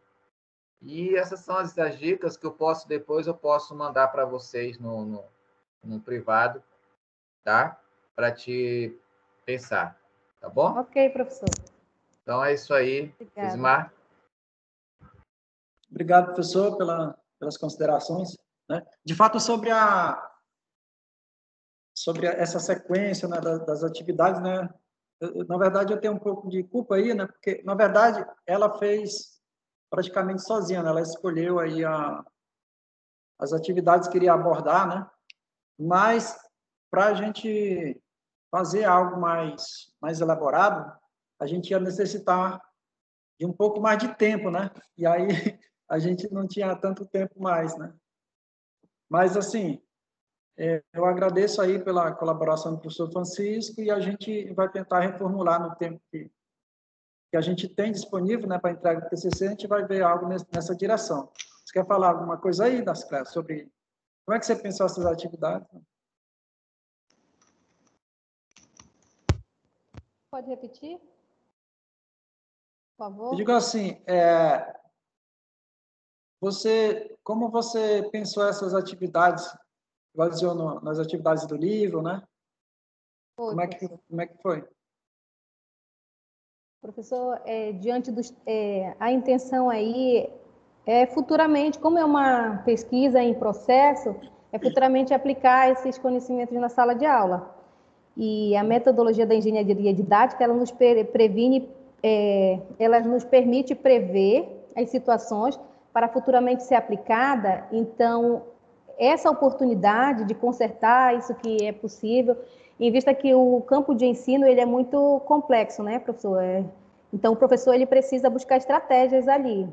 Speaker 4: E essas são as dicas que depois eu posso mandar para vocês no privado, tá? Para te pensar, tá bom?
Speaker 3: Ok, professor.
Speaker 4: Então é isso aí,
Speaker 3: Obrigada.
Speaker 4: Ismar.
Speaker 2: Obrigado, professor, pelas considerações, né? De fato, sobre essa sequência, né, das atividades, né? Na verdade, eu tenho um pouco de culpa aí, né? Porque, na verdade, ela fez praticamente sozinha, né? Ela escolheu aí as atividades que iria abordar, né? Mas, para a gente fazer algo mais elaborado, a gente ia necessitar de um pouco mais de tempo, né? E aí a gente não tinha tanto tempo mais, né? Mas, assim, eu agradeço aí pela colaboração do professor Francisco e a gente vai tentar reformular no tempo que a gente tem disponível, né, para entrega do TCC, a gente vai ver algo nessa direção. Você quer falar alguma coisa aí, Dasclé, sobre como é que você pensou essas atividades?
Speaker 3: Pode repetir? Por
Speaker 2: Eu
Speaker 3: favor.
Speaker 2: digo assim, como você pensou essas atividades, baseou nas atividades do livro, né?
Speaker 3: Foi,
Speaker 2: Como é que foi?
Speaker 3: professor, diante a intenção aí é futuramente, como é uma pesquisa em processo, é futuramente aplicar esses conhecimentos na sala de aula. E a metodologia da engenharia didática, ela nos ela nos permite prever as situações para futuramente ser aplicada. Então, essa oportunidade de consertar isso que é possível, em vista que o campo de ensino ele é muito complexo, né, professor? Então, o professor ele precisa buscar estratégias ali,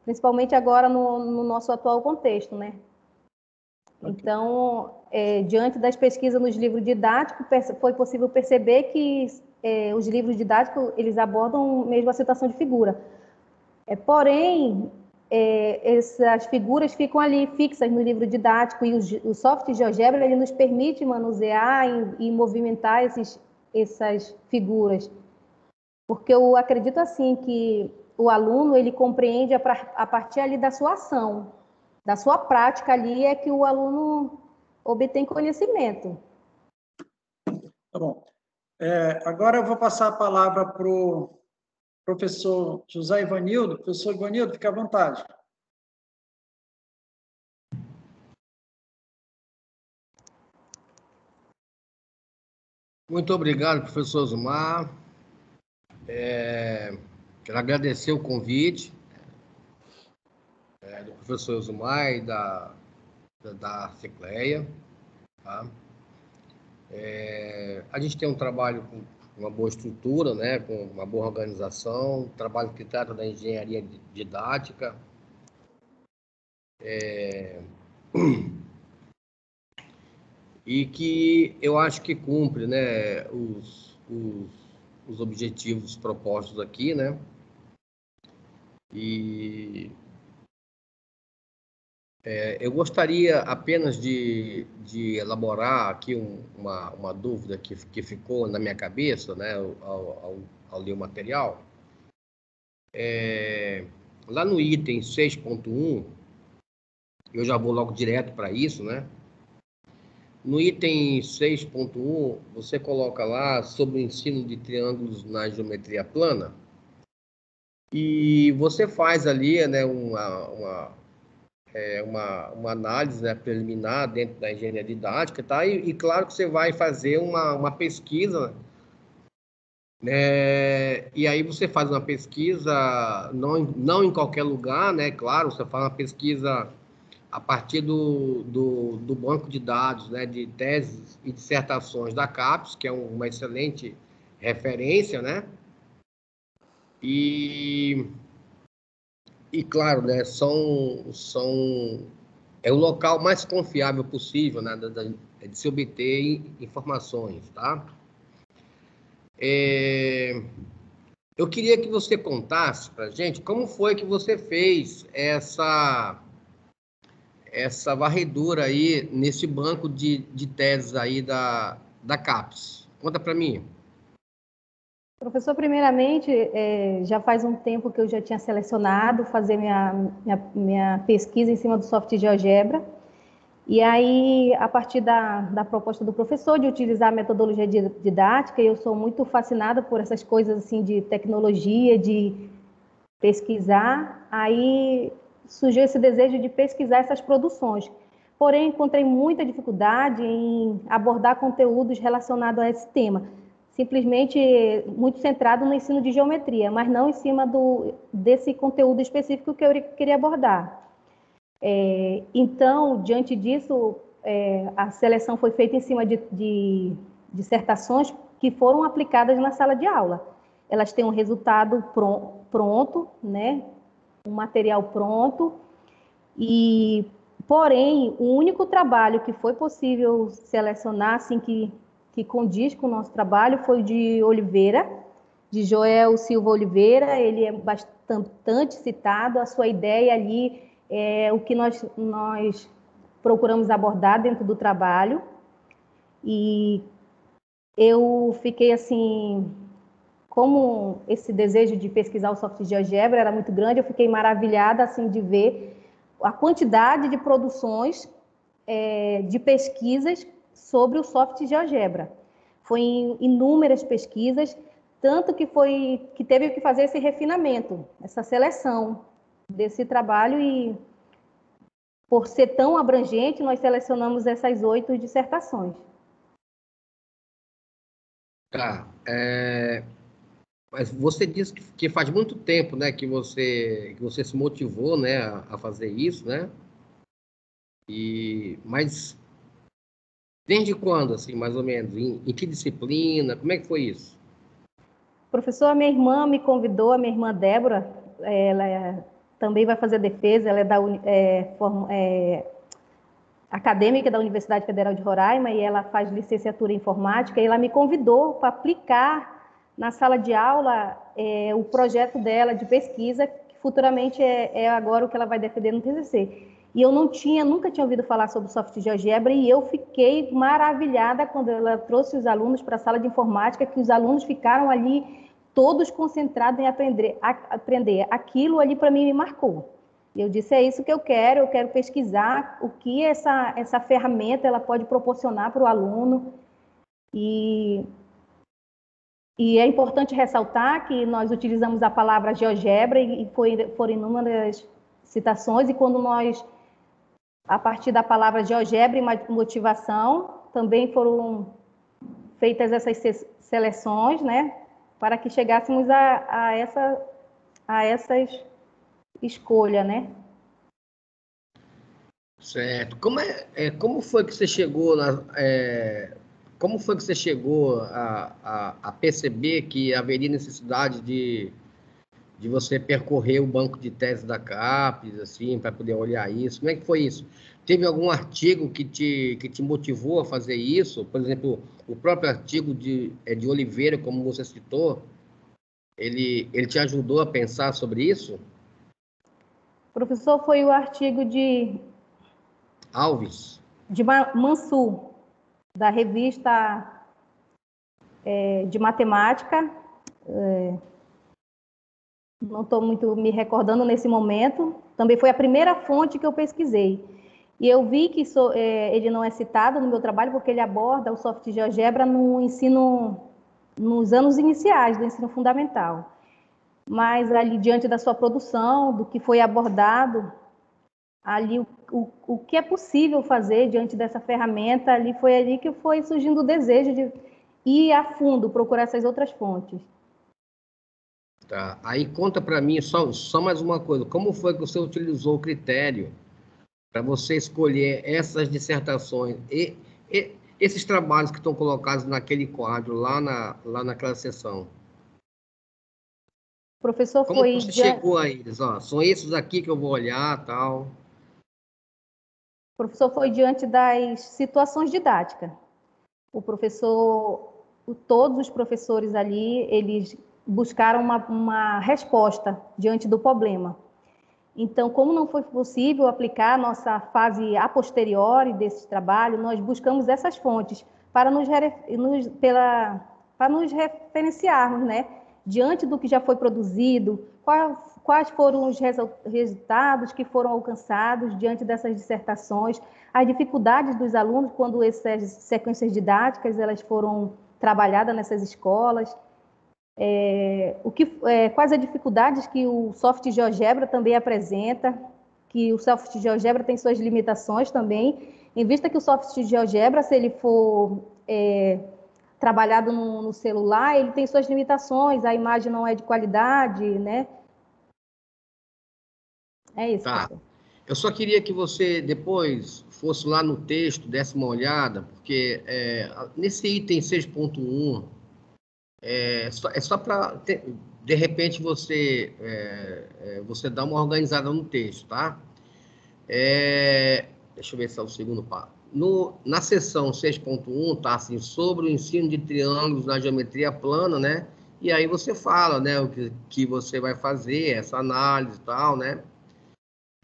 Speaker 3: principalmente agora no nosso atual contexto, né? Então, diante das pesquisas nos livros didáticos, foi possível perceber que os livros didáticos eles abordam mesmo a situação de figura. Porém, essas figuras ficam ali fixas no livro didático e o software GeoGebra ele nos permite manusear e movimentar essas figuras. Porque eu acredito assim que o aluno ele compreende a partir ali da sua ação, da sua prática ali é que o aluno obtém conhecimento.
Speaker 2: Tá bom. Agora eu vou passar a palavra para o professor José Ivanildo. Professor Ivanildo, fique à vontade.
Speaker 5: Muito obrigado, professor Zumar. Quero agradecer o convite do professor Zumar e da Cicleia. Tá? A gente tem um trabalho com uma boa estrutura, né, com uma boa organização, um trabalho que trata da engenharia didática. E que eu acho que cumpre, né, os objetivos propostos aqui, né? E eu gostaria apenas de elaborar aqui uma dúvida que ficou na minha cabeça, né, ao ler o material. Lá no item 6.1, eu já vou logo direto para isso, né? No item 6.1, você coloca lá sobre o ensino de triângulos na geometria plana. E você faz ali, né, uma análise, né, preliminar dentro da engenharia didática, tá? E claro que você vai fazer uma pesquisa, né? E aí você faz uma pesquisa, não em qualquer lugar, né? Claro, você faz uma pesquisa a partir do banco de dados, né, de teses e dissertações da CAPES, que é uma excelente referência, né? E claro, né, é o local mais confiável possível, né, de se obter informações, tá? Eu queria que você contasse para a gente como foi que você fez essa varredura aí nesse banco de teses aí da CAPES. Conta para mim.
Speaker 3: Professor, primeiramente, já faz um tempo que eu já tinha selecionado fazer minha pesquisa em cima do software GeoGebra. E aí, a partir da proposta do professor de utilizar a metodologia didática, eu sou muito fascinada por essas coisas assim de tecnologia, de pesquisar. Aí surgiu esse desejo de pesquisar essas produções. Porém, encontrei muita dificuldade em abordar conteúdos relacionados a esse tema. Simplesmente muito centrado no ensino de geometria, mas não em cima desse conteúdo específico que eu queria abordar. Então, diante disso, a seleção foi feita em cima de dissertações que foram aplicadas na sala de aula. Elas têm um resultado pronto, né? Um material pronto, porém, o único trabalho que foi possível selecionar, assim, que condiz com o nosso trabalho, foi o de Oliveira, de Joel Silva Oliveira. Ele é bastante citado, a sua ideia ali é o que nós procuramos abordar dentro do trabalho. E eu fiquei assim, como esse desejo de pesquisar o software GeoGebra era muito grande, eu fiquei maravilhada assim de ver a quantidade de produções de pesquisas sobre o software GeoGebra. Foi em inúmeras pesquisas, tanto que teve que fazer esse refinamento, essa seleção desse trabalho, e por ser tão abrangente, nós selecionamos essas 8 dissertações.
Speaker 5: Tá. Mas você disse que faz muito tempo, né, que você se motivou, né, a fazer isso, né? Mas desde quando, assim, mais ou menos? Em que disciplina? Como é que foi isso?
Speaker 3: Professor, a minha irmã me convidou, a minha irmã Débora, ela também vai fazer defesa, ela é acadêmica da Universidade Federal de Roraima, e ela faz licenciatura em informática, e ela me convidou para aplicar na sala de aula o projeto dela de pesquisa, que futuramente é agora o que ela vai defender no TCC. E eu nunca tinha ouvido falar sobre o software GeoGebra, e eu fiquei maravilhada quando ela trouxe os alunos para a sala de informática, que os alunos ficaram ali todos concentrados em aprender. Aquilo ali para mim me marcou. E eu disse, é isso que eu quero pesquisar o que essa ferramenta ela pode proporcionar para o aluno. E é importante ressaltar que nós utilizamos a palavra GeoGebra e foram inúmeras citações, e quando nós, a partir da palavra GeoGebra e motivação, também foram feitas essas seleções, né, para que chegássemos a essas escolha, né?
Speaker 5: Certo. Como foi que você chegou como foi que você chegou a perceber que haveria necessidade de você percorrer o banco de teses da CAPES, assim, para poder olhar isso? Como é que foi isso? Teve algum artigo que te motivou a fazer isso? Por exemplo, o próprio artigo de Oliveira, como você citou, ele te ajudou a pensar sobre isso?
Speaker 3: Professor, foi o artigo de
Speaker 5: Alves?
Speaker 3: De Mansur, da revista de matemática. Não estou muito me recordando nesse momento. Também foi a primeira fonte que eu pesquisei. E eu vi que ele não é citado no meu trabalho, porque ele aborda o software GeoGebra no ensino, nos anos iniciais do ensino fundamental. mas ali diante da sua produção, do que foi abordado, ali o que é possível fazer diante dessa ferramenta, ali foi ali que foi surgindo o desejo de ir a fundo, procurar essas outras fontes.
Speaker 5: Tá. Aí conta para mim só mais uma coisa. Como foi que você utilizou o critério para você escolher essas dissertações e esses trabalhos que estão colocados naquele quadro, lá naquela sessão?
Speaker 3: O professor
Speaker 5: Como
Speaker 3: foi...
Speaker 5: você chegou a eles? Ó, são esses aqui que eu vou olhar, tal.
Speaker 3: O professor foi diante das situações didáticas. O professor, todos os professores ali, eles buscaram uma resposta diante do problema. Então, como não foi possível aplicar a nossa fase a posteriori desse trabalho, nós buscamos essas fontes para nos referenciarmos, né? Diante do que já foi produzido, quais foram os resultados que foram alcançados diante dessas dissertações, as dificuldades dos alunos quando essas sequências didáticas elas foram trabalhadas nessas escolas, quais as dificuldades que o software GeoGebra também apresenta, que o software GeoGebra tem suas limitações também, em vista que o software GeoGebra, se ele for trabalhado no celular, ele tem suas limitações, a imagem não é de qualidade, né? É isso,
Speaker 5: Tá.
Speaker 3: professor.
Speaker 5: Eu só queria que você depois fosse lá no texto, desse uma olhada, porque nesse item 6.1, é só para, de repente, você dar uma organizada no texto, tá? Deixa eu ver se é o segundo passo. Na seção 6.1, tá assim, sobre o ensino de triângulos na geometria plana, né? E aí você fala, né, o que você vai fazer, essa análise e tal, né?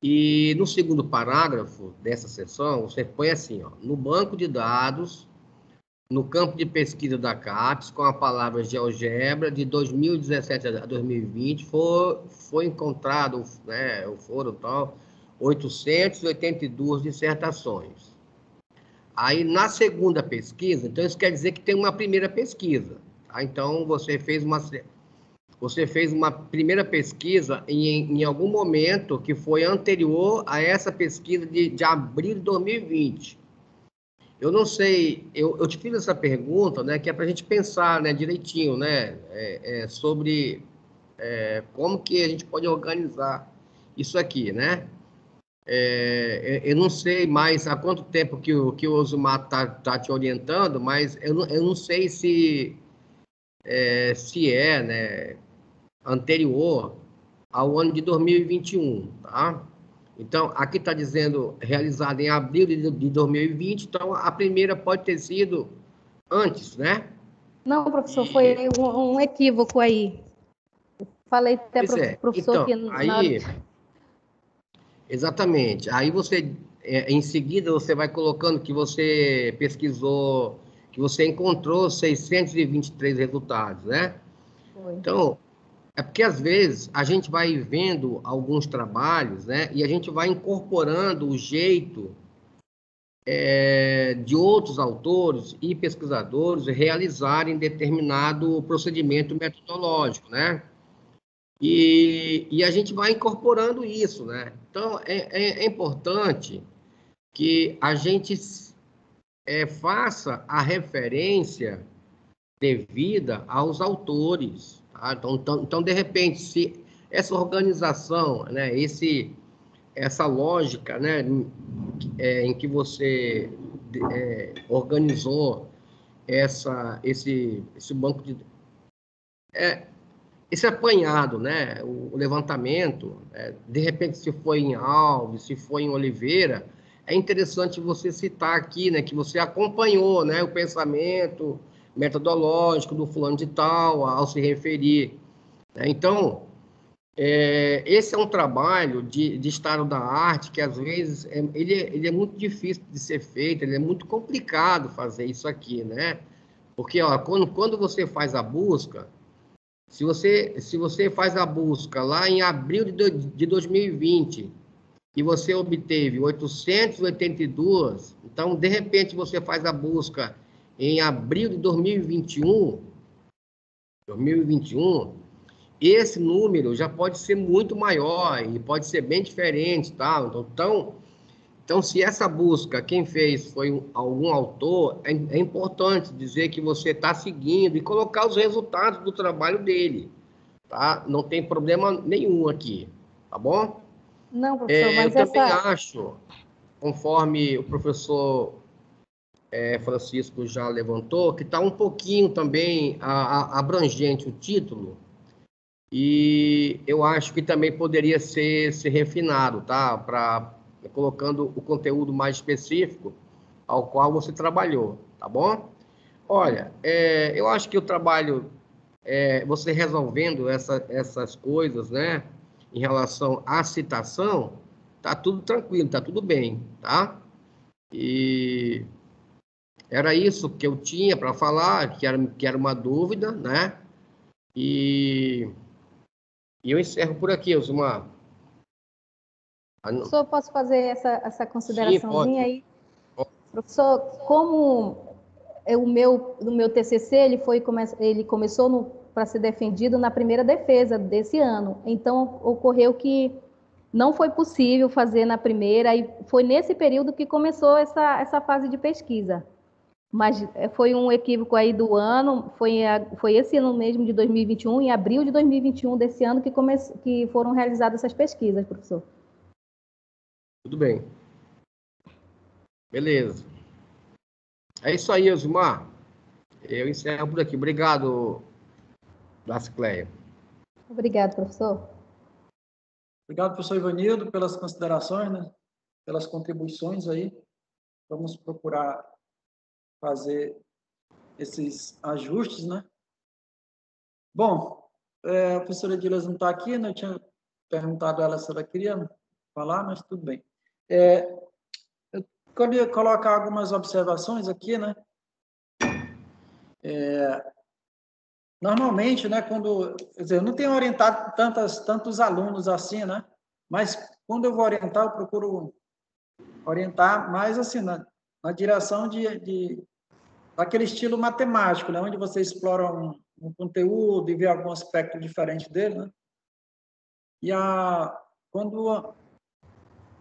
Speaker 5: E no segundo parágrafo dessa seção, você põe assim, ó, no banco de dados, no campo de pesquisa da CAPES, com a palavra GeoGebra, de 2017 a 2020, foi encontrado, né, foram tal, 882 dissertações. Aí, na segunda pesquisa, então isso quer dizer que tem uma primeira pesquisa. Tá? Então, você fez uma primeira pesquisa em algum momento que foi anterior a essa pesquisa de abril de 2020. Eu não sei, eu te fiz essa pergunta, né, que é para a gente pensar, né, direitinho, né, sobre como que a gente pode organizar isso aqui, né? Eu não sei mais há quanto tempo que o Osmar tá te orientando, mas eu não sei se né, anterior ao ano de 2021, tá? Então, aqui está dizendo realizada em abril de 2020, então a primeira pode ter sido antes, né?
Speaker 3: Não, professor, foi um equívoco aí. Falei até para o professor
Speaker 5: então,
Speaker 3: que na hora...
Speaker 5: Exatamente. Aí você, em seguida, você vai colocando que você pesquisou, que você encontrou 623 resultados, né?
Speaker 3: Foi.
Speaker 5: Então, é porque, às vezes, a gente vai vendo alguns trabalhos, né? E a gente vai incorporando o jeito de outros autores e pesquisadores realizarem determinado procedimento metodológico, né? E a gente vai incorporando isso, né? Então, é importante que a gente faça a referência devida aos autores. Tá? Então, de repente, se essa organização, né, essa lógica, né, em que você organizou esse banco de... esse apanhado, né, o levantamento, de repente, se foi em Alves, se foi em Oliveira, é interessante você citar aqui, né, que você acompanhou, né, o pensamento metodológico do fulano de tal, ao se referir. Né? Então, esse é um trabalho de estado da arte que, às vezes, ele é muito difícil de ser feito, ele é muito complicado fazer isso aqui, né? Porque, ó, quando você faz a busca, se você faz a busca lá em abril de 2020 e você obteve 882, então, de repente, você faz a busca em abril de 2021, esse número já pode ser muito maior e pode ser bem diferente, tá? Então, se essa busca, quem fez foi algum autor, é importante dizer que você está seguindo e colocar os resultados do trabalho dele, tá? Não tem problema nenhum aqui, tá bom?
Speaker 3: Não, professor,
Speaker 5: Eu
Speaker 3: mas
Speaker 5: também
Speaker 3: essa...
Speaker 5: acho, conforme o professor Francisco já levantou, que está um pouquinho também abrangente o título, e eu acho que também poderia ser refinado, tá? Colocando o conteúdo mais específico ao qual você trabalhou, tá bom? Olha, eu acho que o trabalho, você resolvendo essas coisas, né, em relação à citação, tá tudo tranquilo, tá tudo bem, tá? E era isso que eu tinha para falar, que era uma dúvida, né? E eu encerro por aqui, Osmar.
Speaker 3: Professor, posso fazer essa
Speaker 5: Sim,
Speaker 3: consideraçãozinha
Speaker 5: pode.
Speaker 3: aí? Professor, como no meu TCC, ele começou para ser defendido na primeira defesa desse ano. Então, ocorreu que não foi possível fazer na primeira, e foi nesse período que começou essa fase de pesquisa. Mas foi um equívoco aí do ano, foi esse ano mesmo de 2021, em abril de 2021 desse ano, que foram realizadas essas pesquisas, professor.
Speaker 5: Tudo bem. Beleza. É isso aí, Osmar. Eu encerro por aqui. Obrigado, Lascleia.
Speaker 3: Obrigado, professor.
Speaker 2: Obrigado, professor Ivanildo, pelas considerações, né? Pelas contribuições aí. Vamos procurar fazer esses ajustes, né? Bom, a professora Dilas não está aqui, né? Eu tinha perguntado a ela se ela queria falar, mas tudo bem. Eu queria colocar algumas observações aqui, né? Normalmente, né, quer dizer, eu não tenho orientado tantos alunos assim, né? Mas quando eu vou orientar, eu procuro orientar mais assim na direção daquele estilo matemático, né, onde você explora um conteúdo e vê algum aspecto diferente dele, né? E quando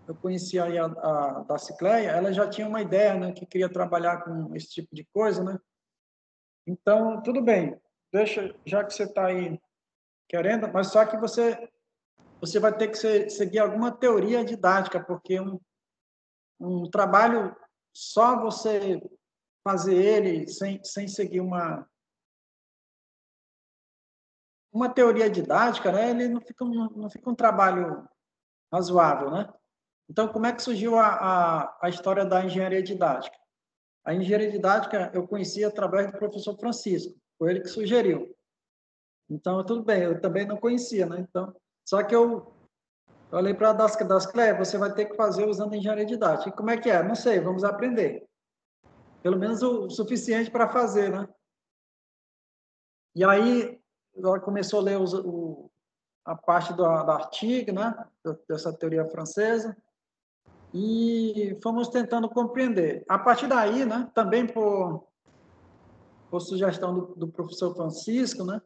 Speaker 2: eu conheci aí a Dacicleia, ela já tinha uma ideia, né, que queria trabalhar com esse tipo de coisa, né? Então, tudo bem. Deixa, já que você está aí querendo, mas só que você vai ter que seguir alguma teoria didática, porque um trabalho só você fazer ele sem seguir uma teoria didática, né? Ele não fica um trabalho razoável, né? Então, como é que surgiu a história da engenharia didática? A engenharia didática eu conheci através do professor Francisco, foi ele que sugeriu. Então, tudo bem, eu também não conhecia, né? Então, só que eu falei para a Dascleia, você vai ter que fazer usando engenharia didática. E como é que é? Não sei, vamos aprender. Pelo menos o suficiente para fazer, né? E aí, ela começou a ler a parte do artigo, né? Dessa teoria francesa, e fomos tentando compreender. A partir daí, né? Também por sugestão do professor Francisco, né?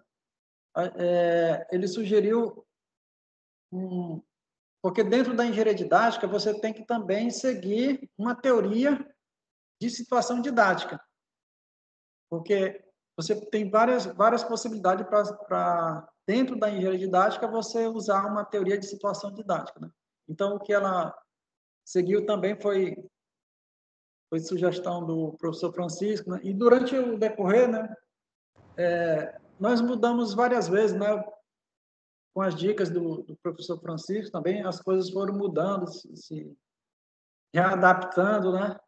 Speaker 2: Ele sugeriu porque dentro da engenharia didática você tem que também seguir uma teoria de situação didática, porque você tem várias possibilidades para dentro da engenharia didática você usar uma teoria de situação didática, né? Então o que ela seguiu também foi sugestão do professor Francisco, né? E durante o decorrer, né, nós mudamos várias vezes, né? Com as dicas do professor Francisco também, as coisas foram mudando, se readaptando, né?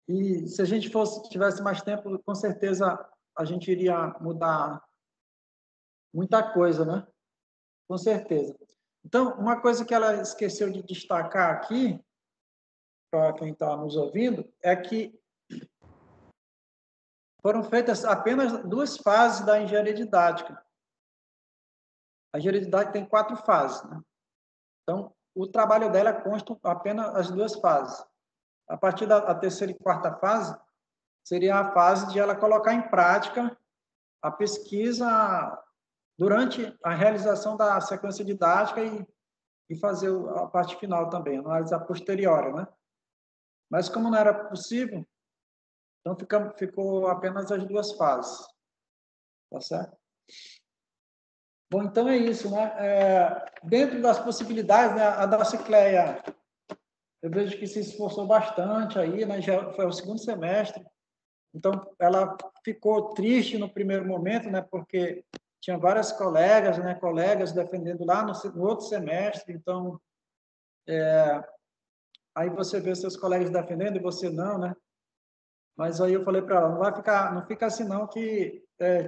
Speaker 2: E se a gente tivesse mais tempo, com certeza a gente iria mudar muita coisa, né? Com certeza. Então, uma coisa que ela esqueceu de destacar aqui, para quem está nos ouvindo, é que foram feitas apenas 2 fases da engenharia didática. A engenharia didática tem 4 fases, né? Então, o trabalho dela consta apenas as 2 fases. A partir da terceira e quarta fase, seria a fase de ela colocar em prática a pesquisa durante a realização da sequência didática e fazer a parte final também, análise a posteriori, né? Mas como não era possível, então ficou apenas as 2 fases, tá certo? Bom, então é isso, né? Dentro das possibilidades, né, a Dacicleia, eu vejo que se esforçou bastante aí, né? Já foi o 2º semestre, então ela ficou triste no primeiro momento, né? Porque tinha várias colegas, né? Colegas defendendo lá no outro semestre, então aí você vê seus colegas defendendo e você não, né? Mas aí eu falei para ela, não fica assim não, que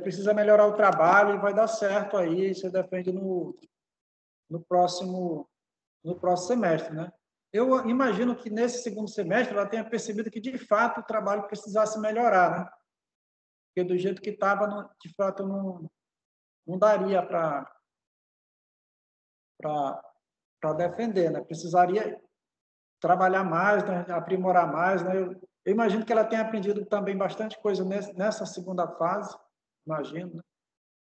Speaker 2: precisa melhorar o trabalho e vai dar certo aí, você defende no próximo semestre, né? Eu imagino que nesse 2º semestre ela tenha percebido que, de fato, o trabalho precisasse melhorar, né? Porque do jeito que estava, de fato, não daria para defender, né? Precisaria trabalhar mais, né? Aprimorar mais, né? Eu imagino que ela tenha aprendido também bastante coisa nessa 2ª fase, imagino, né?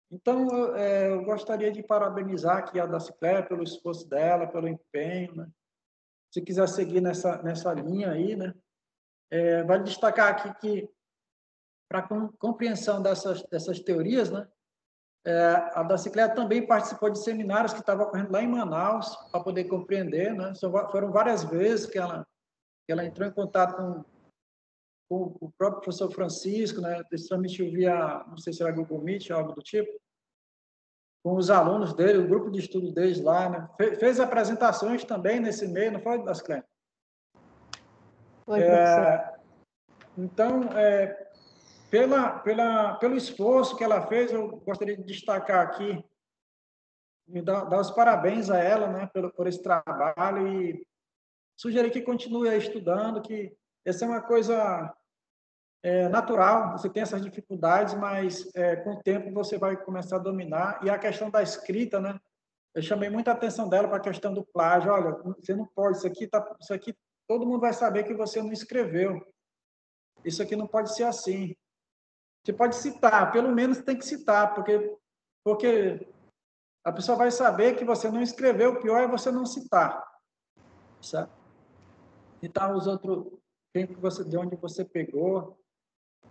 Speaker 2: Então, eu gostaria de parabenizar aqui a Dacicleia pelo esforço dela, pelo empenho, né? Se quiser seguir nessa linha aí, né? Vale destacar aqui que, para compreensão dessas teorias, né? A Dacicleia também participou de seminários que estavam ocorrendo lá em Manaus, para poder compreender, né? Foram várias vezes que ela entrou em contato com o próprio professor Francisco, né? Ele transmitiu via, não sei se era Google Meet, algo do tipo, com os alunos dele, o grupo de estudo deles lá, né? Fez apresentações também nesse meio, não foi, Dacicleia?
Speaker 3: Foi, professor.
Speaker 2: Então, pelo esforço que ela fez, eu gostaria de destacar aqui, dar os parabéns a ela, né, por esse trabalho e sugerir que continue estudando, que essa é uma coisa natural, você tem essas dificuldades, mas com o tempo você vai começar a dominar. E a questão da escrita, né, eu chamei muita atenção dela para a questão do plágio. Olha, você não pode, isso aqui todo mundo vai saber que você não escreveu. Isso aqui não pode ser assim. Você pode citar, pelo menos tem que citar, porque a pessoa vai saber que você não escreveu, o pior é você não citar. Certo? Citar os outros, de onde você pegou.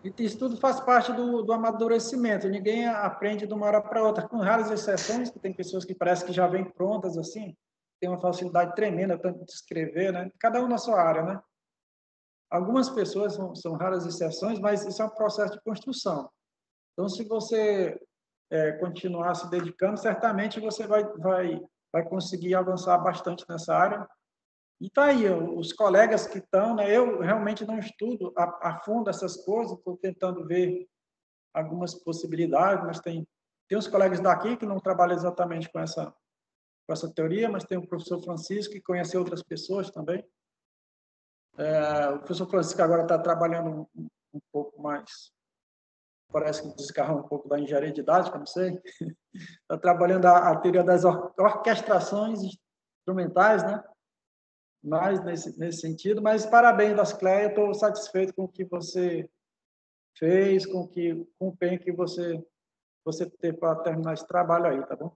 Speaker 2: E isso tudo faz parte do amadurecimento. Ninguém aprende de uma hora para outra, com raras exceções, que tem pessoas que parece que já vêm prontas assim, tem uma facilidade tremenda tanto de escrever, né? Cada um na sua área, né? Algumas pessoas são raras exceções, mas isso é um processo de construção. Então, se você continuar se dedicando, certamente você vai conseguir avançar bastante nessa área. E está aí, os colegas que estão, né? Eu realmente não estudo a fundo essas coisas, estou tentando ver algumas possibilidades, mas tem uns colegas daqui que não trabalham exatamente com essa teoria, mas tem o professor Francisco, que conhece outras pessoas também. O professor Francisco agora está trabalhando um pouco mais, parece que desgarrou um pouco da engenharia didática, não sei. Está trabalhando a teoria das orquestrações instrumentais, né? Mais nesse sentido, mas parabéns, Dacicleia, estou satisfeito com o que você fez, com o empenho que você teve para terminar esse trabalho aí, tá bom?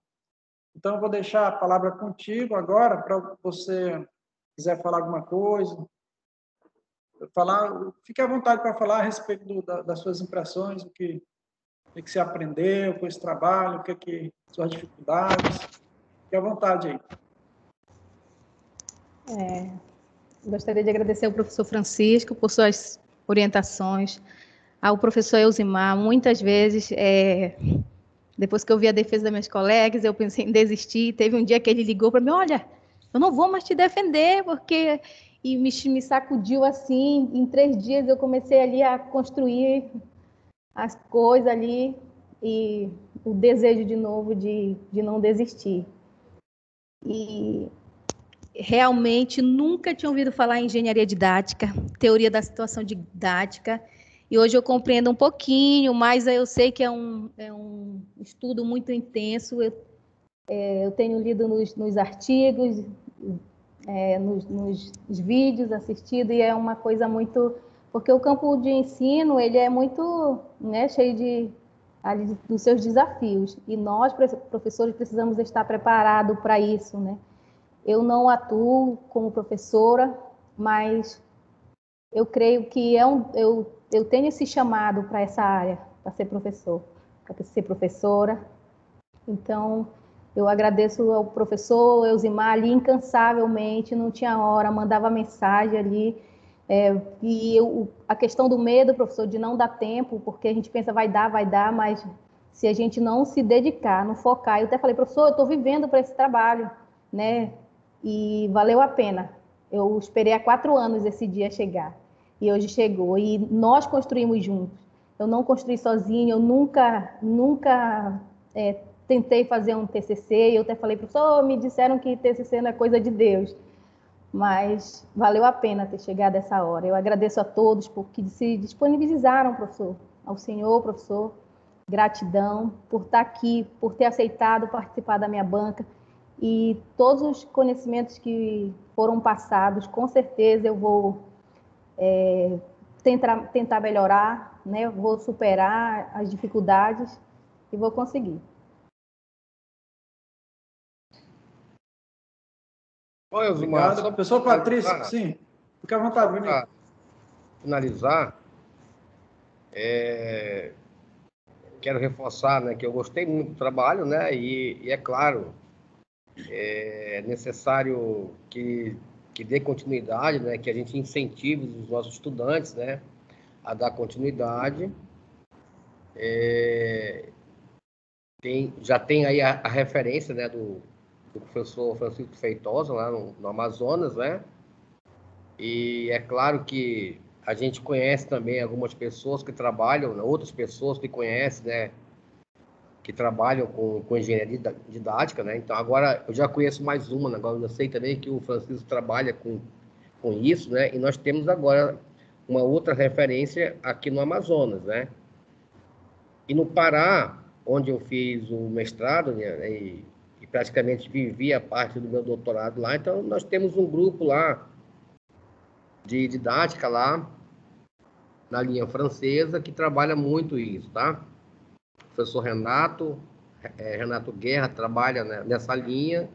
Speaker 2: Então, eu vou deixar a palavra contigo agora, para você quiser falar alguma coisa, fique à vontade para falar a respeito das suas impressões, o que você aprendeu com esse trabalho, suas dificuldades, fique à vontade aí.
Speaker 3: Gostaria de agradecer ao professor Francisco por suas orientações, ao professor Elzimar. Muitas vezes, depois que eu vi a defesa das minhas colegas, eu pensei em desistir. Teve um dia que ele ligou para mim, olha, eu não vou mais te defender, porque... E me sacudiu assim. Em 3 dias eu comecei ali a construir as coisas ali e o desejo de novo de não desistir. E realmente nunca tinha ouvido falar em engenharia didática, teoria da situação didática, e hoje eu compreendo um pouquinho, mas eu sei que é um estudo muito intenso. Eu tenho lido nos artigos, nos vídeos, assistido, e é uma coisa muito... Porque o campo de ensino, ele é muito, né, cheio dos seus desafios. E nós, professores, precisamos estar preparados para isso, né? Eu não atuo como professora, mas eu creio que eu tenho esse chamado para essa área, para ser professor, para ser professora. Então, eu agradeço ao professor Elzimar ali incansavelmente, não tinha hora, mandava mensagem ali. A questão do medo, professor, de não dar tempo, porque a gente pensa vai dar, mas se a gente não se dedicar, não focar, eu até falei, professor, eu estou vivendo para esse trabalho, né? E valeu a pena. Eu esperei há 4 anos esse dia chegar, e hoje chegou, e nós construímos juntos. Eu não construí sozinha, eu nunca tentei fazer um TCC, e eu até falei, professor, me disseram que TCC não é coisa de Deus. Mas valeu a pena ter chegado essa hora. Eu agradeço a todos porque se disponibilizaram, professor, ao senhor, professor, gratidão por estar aqui, por ter aceitado participar da minha banca e todos os conhecimentos que foram passados, com certeza eu vou tentar melhorar, né? Vou superar as dificuldades e vou conseguir.
Speaker 5: Oi, Elzimar.
Speaker 2: Obrigado. Professor Patrício, sim, fica à vontade, Vinícius.
Speaker 5: Finalizar, quero reforçar, né, que eu gostei muito do trabalho, né, e é claro, é necessário que dê continuidade, né, que a gente incentive os nossos estudantes, né, a dar continuidade. Já tem aí a referência, né, do professor Francisco Feitosa, lá no Amazonas, né, e é claro que a gente conhece também algumas pessoas que trabalham, né, outras pessoas que conhecem, né, que trabalham com engenharia didática, né? Então, agora eu já conheço mais uma, né? Agora eu sei também que o Francisco trabalha com isso, né? E nós temos agora uma outra referência aqui no Amazonas, né? E no Pará, onde eu fiz o mestrado, né? E praticamente vivi a parte do meu doutorado lá, então nós temos um grupo lá de didática lá, na linha francesa, que trabalha muito isso, tá? O professor Renato Guerra trabalha, né, nessa linha,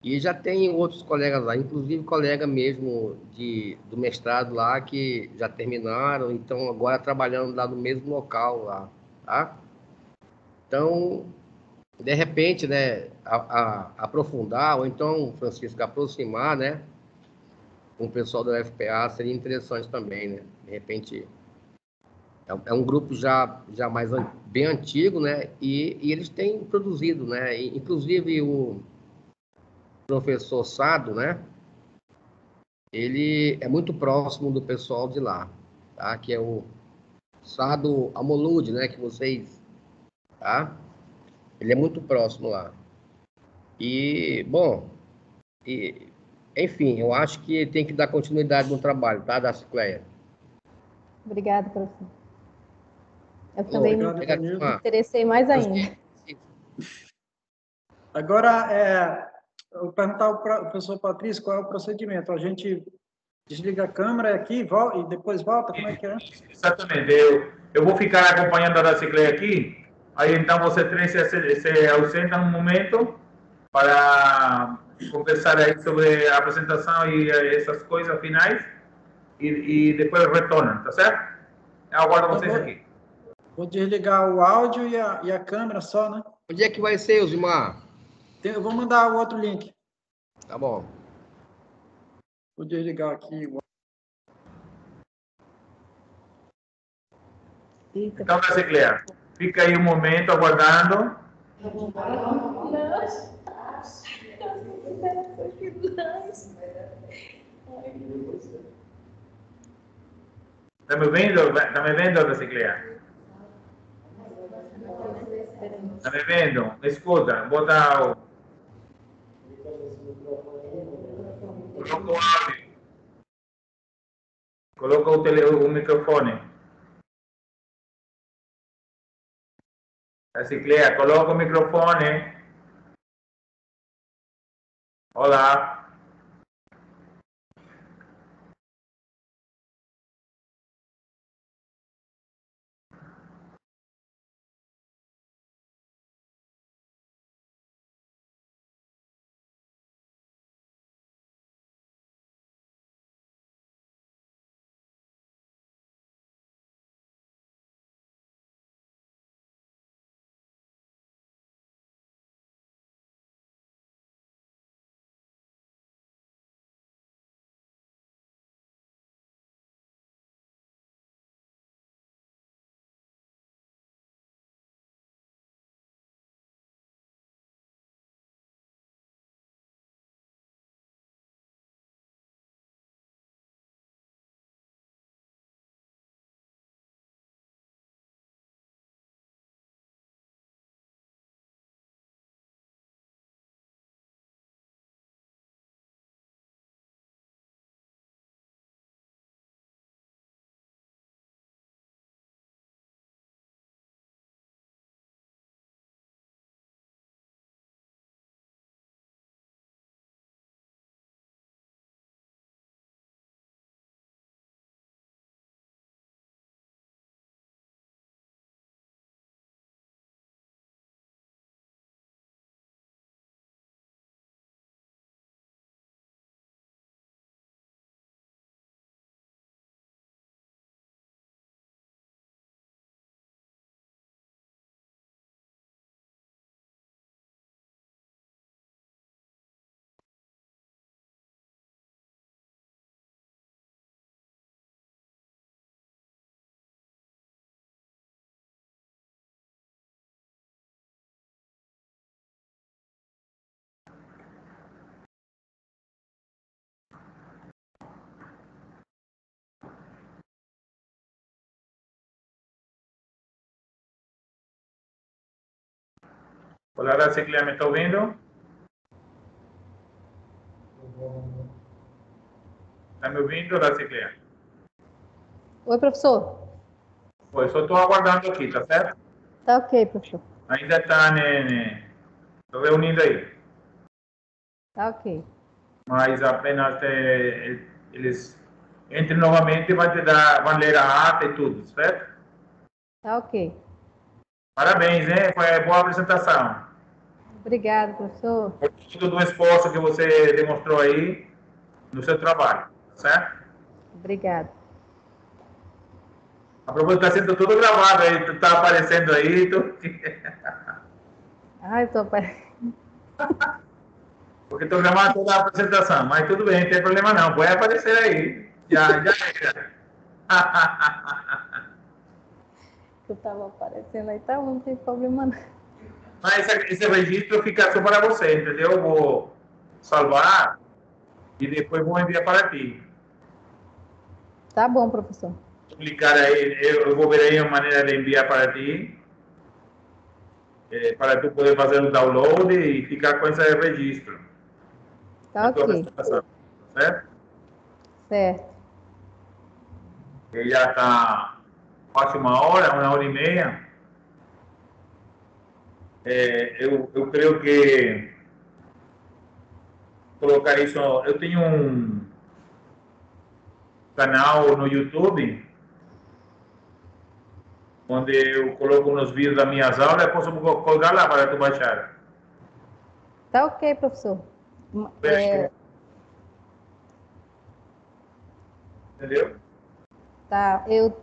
Speaker 5: e já tem outros colegas lá, inclusive colega mesmo do mestrado lá, que já terminaram, então agora trabalhando lá no mesmo local lá, tá? Então, de repente, né, aprofundar, ou então, Francisco, aproximar, né, com o pessoal da UFPA seria interessante também, né? De repente, é um grupo já bem antigo, né? E eles têm produzido, né? Inclusive o professor Sado, né? Ele é muito próximo do pessoal de lá, tá? Que é o Sado Amolude, né? Que vocês, tá? Ele é muito próximo lá. E, bom, enfim, eu acho que tem que dar continuidade no trabalho, tá? Da Cicleia.
Speaker 3: Obrigada, professor. Eu também me
Speaker 2: Obrigado,
Speaker 3: interessei mais ainda.
Speaker 2: Agora, eu vou perguntar ao professor Patrício qual é o procedimento. A gente desliga a câmera aqui e depois volta? Como é que é?
Speaker 1: Exatamente. Eu vou ficar acompanhando a Cicleia aqui. Aí então você três se ausenta um momento para conversar aí sobre a apresentação e essas coisas finais e depois retornam, tá certo? Eu aguardo vocês aqui.
Speaker 2: Vou desligar o áudio e a câmera só, né?
Speaker 5: Onde é que vai ser, Osmar?
Speaker 2: Eu vou mandar o outro link.
Speaker 5: Tá bom.
Speaker 2: Vou desligar aqui.
Speaker 1: Então, Cicleia, fica aí um momento aguardando. Está me vendo? Está me vendo, Cicleia? Está me vendo? Escuta, bota o... Coloca o áudio. Coloca o microfone. A Cicleia, coloca o microfone. Olá. Olá, Raciclia, me está ouvindo? Está me ouvindo, Raciclia?
Speaker 3: Oi, professor.
Speaker 1: Oi, só estou aguardando aqui, tá certo?
Speaker 3: Tá ok, professor.
Speaker 1: Ainda está, estou reunindo aí.
Speaker 3: Tá ok.
Speaker 1: Mas apenas eles entrem novamente e vão ler a ata e tudo, certo?
Speaker 3: Tá ok.
Speaker 1: Parabéns, hein? Foi uma boa apresentação.
Speaker 3: Obrigada, professor.
Speaker 1: Por todo o esforço que você demonstrou aí no seu trabalho, certo?
Speaker 3: Obrigada.
Speaker 1: A propósito, está sendo tudo gravado aí, tu tá aparecendo aí,
Speaker 3: Ai, eu tô...
Speaker 1: porque estou gravando toda a apresentação, mas tudo bem, não tem problema não, vai aparecer aí. Já era.
Speaker 3: Eu tava aparecendo aí, tá bom, não tem problema não.
Speaker 1: Mas esse registro fica só para você, entendeu? Eu vou salvar e depois vou enviar para ti.
Speaker 3: Tá bom, professor.
Speaker 1: Clicar aí, eu vou ver aí uma maneira de enviar para ti, para tu poder fazer o download e ficar com esse registro.
Speaker 3: Tá
Speaker 1: A tua
Speaker 3: ok.
Speaker 1: apresentação, certo?
Speaker 3: Certo.
Speaker 1: E já está quase uma hora e meia. Eu creio que colocar isso. Eu tenho um canal no YouTube onde eu coloco uns vídeos das minhas aulas, eu posso colocar lá para tu baixar.
Speaker 3: Tá ok, professor.
Speaker 1: Entendeu?
Speaker 3: Tá, eu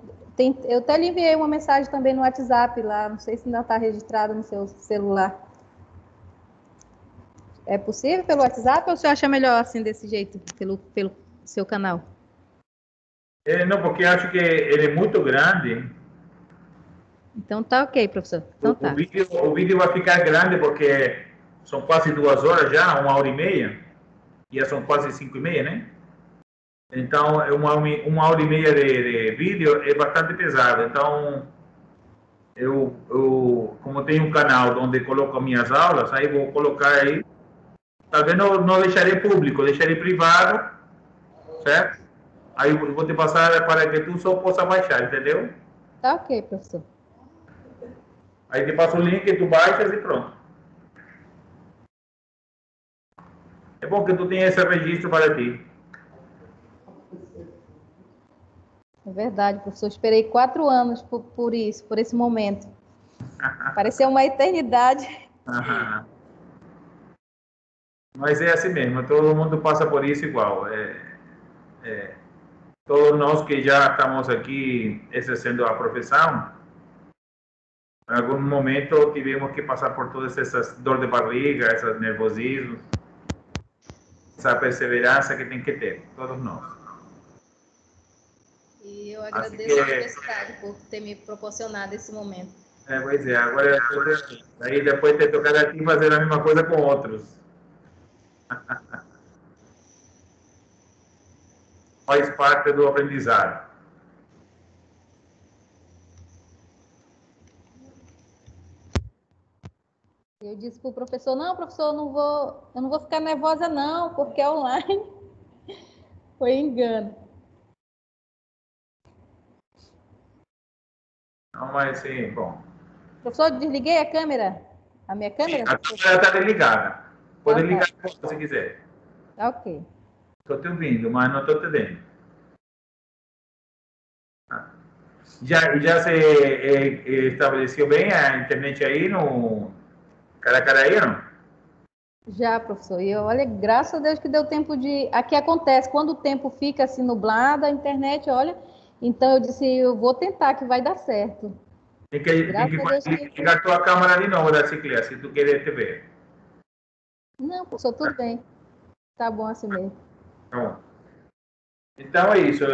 Speaker 3: até lhe enviei uma mensagem também no WhatsApp lá, não sei se ainda está registrado no seu celular. É possível pelo WhatsApp ou você acha melhor assim, desse jeito, pelo seu canal?
Speaker 1: Não, porque eu acho que ele é muito grande.
Speaker 3: Então tá ok, professor. Então tá.
Speaker 1: O vídeo vai ficar grande porque são quase 2 horas já, 1 hora e meia. E já são quase 5 e meia, né? Então, uma hora e meia de vídeo é bastante pesado. Então, como tenho um canal onde coloco minhas aulas, aí vou colocar aí. Talvez não deixarei público, deixarei privado, certo? Aí eu vou te passar para que tu só possa baixar, entendeu?
Speaker 3: Tá ok, professor.
Speaker 1: Aí te passo o link, tu baixas e pronto. É bom que tu tenha esse registro para ti.
Speaker 3: É verdade, professor. Esperei 4 anos por isso, por esse momento. Pareceu uma eternidade.
Speaker 1: Mas é assim mesmo, todo mundo passa por isso igual. Todos nós que já estamos aqui exercendo a profissão, em algum momento tivemos que passar por todas essas dor de barriga, esses nervosismos, essa perseverança que tem que ter, todos nós.
Speaker 3: E eu agradeço a universidade por ter me proporcionado esse momento.
Speaker 1: Pois é, agora aí depois ter tocado aqui fazer a mesma coisa com outros. Faz parte do aprendizado.
Speaker 3: Eu disse para o professor, não, professor, eu não vou ficar nervosa não, porque é online. Foi engano.
Speaker 1: Não, mas sim, bom.
Speaker 3: Professor, desliguei a câmera. A minha câmera?
Speaker 1: Sim, a câmera está desligada. Pode ligar
Speaker 3: Tá.
Speaker 1: se quiser.
Speaker 3: Tá ok.
Speaker 1: Estou te ouvindo, mas não estou te vendo. Já se estabeleceu bem a internet aí no Caracaraí, não?
Speaker 3: Já, professor. E olha, graças a Deus que deu tempo de... Aqui acontece, quando o tempo fica assim nublado, a internet, olha... Então eu disse, eu vou tentar que vai dar certo.
Speaker 1: Tem que ligar tua câmera de novo da cicleta, se tu querer te ver.
Speaker 3: Não, professor, tudo bem. Tá bom assim mesmo.
Speaker 1: Então é isso.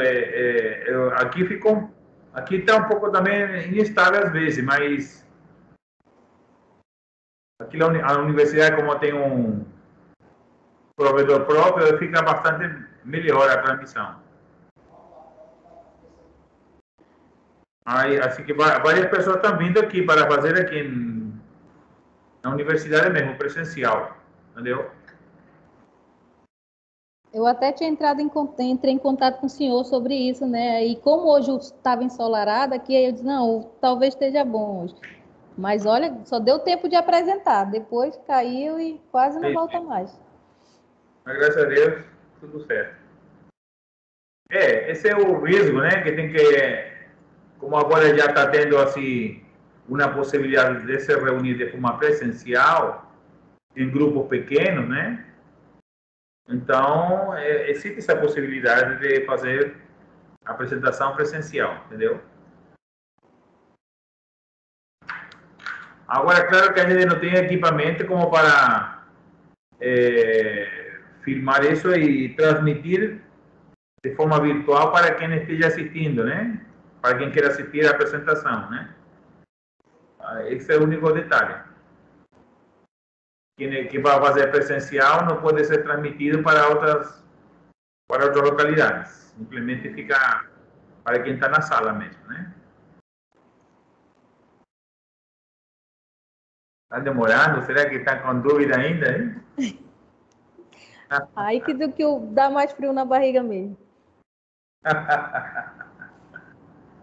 Speaker 1: Aqui ficou... Aqui está um pouco também instável às vezes, mas... Aqui a universidade, como tem um provedor próprio, fica bastante melhor a transmissão. Aí, assim que várias pessoas estão vindo aqui para fazer aqui Na universidade mesmo, presencial, entendeu?
Speaker 3: Eu até tinha entrei em contato com o senhor sobre isso, né? E como hoje estava ensolarado aqui, eu disse, não, talvez esteja bom hoje. Mas olha, só deu tempo de apresentar, depois caiu e quase não volta mais.
Speaker 1: Mas graças a Deus, tudo certo. Esse é o risco, né? Que tem que, como agora já está tendo assim uma possibilidade de se reunir de forma presencial em grupos pequenos, né? Então existe essa possibilidade de fazer a apresentação presencial, entendeu? Agora, claro que a gente não tem equipamento como para filmar isso e transmitir de forma virtual para quem esteja assistindo, né? Para quem queira assistir a apresentação, né? Esse é o único detalhe. Que vai fazer presencial não pode ser transmitido para outras localidades. Simplesmente fica para quem está na sala mesmo, né? Está demorando? Será que está com dúvida ainda, hein?
Speaker 3: Aí que dá mais frio na barriga mesmo.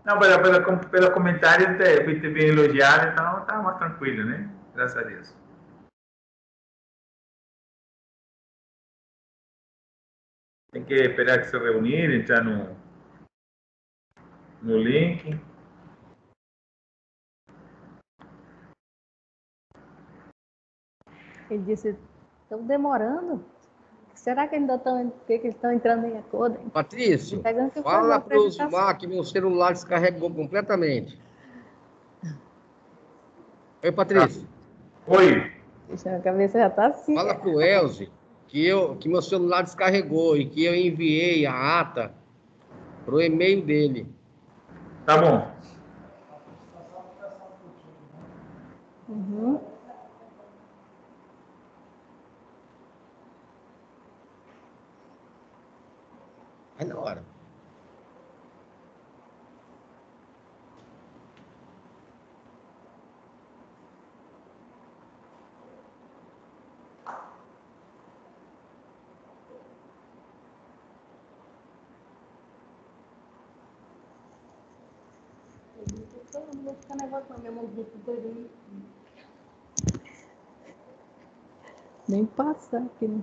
Speaker 1: Não, pelo comentário, fui bem elogiado, então está mais tranquilo, né? Graças a Deus. Tem que esperar que se reunir, entrar no link.
Speaker 3: Ele disse, estão demorando? Será que ainda estão entrando em acordo?
Speaker 5: Patrício, fala para o Zumar que meu celular descarregou completamente. Oi, Patrício.
Speaker 1: Oi.
Speaker 3: A cabeça já está assim.
Speaker 5: Fala para o Elze que meu celular descarregou e que eu enviei a ata para o e-mail dele.
Speaker 1: Tá bom.
Speaker 3: Uhum.
Speaker 5: Aí na hora.
Speaker 3: Não vou ficar negócio na minha mão de tutoria. Nem passar aqui, né?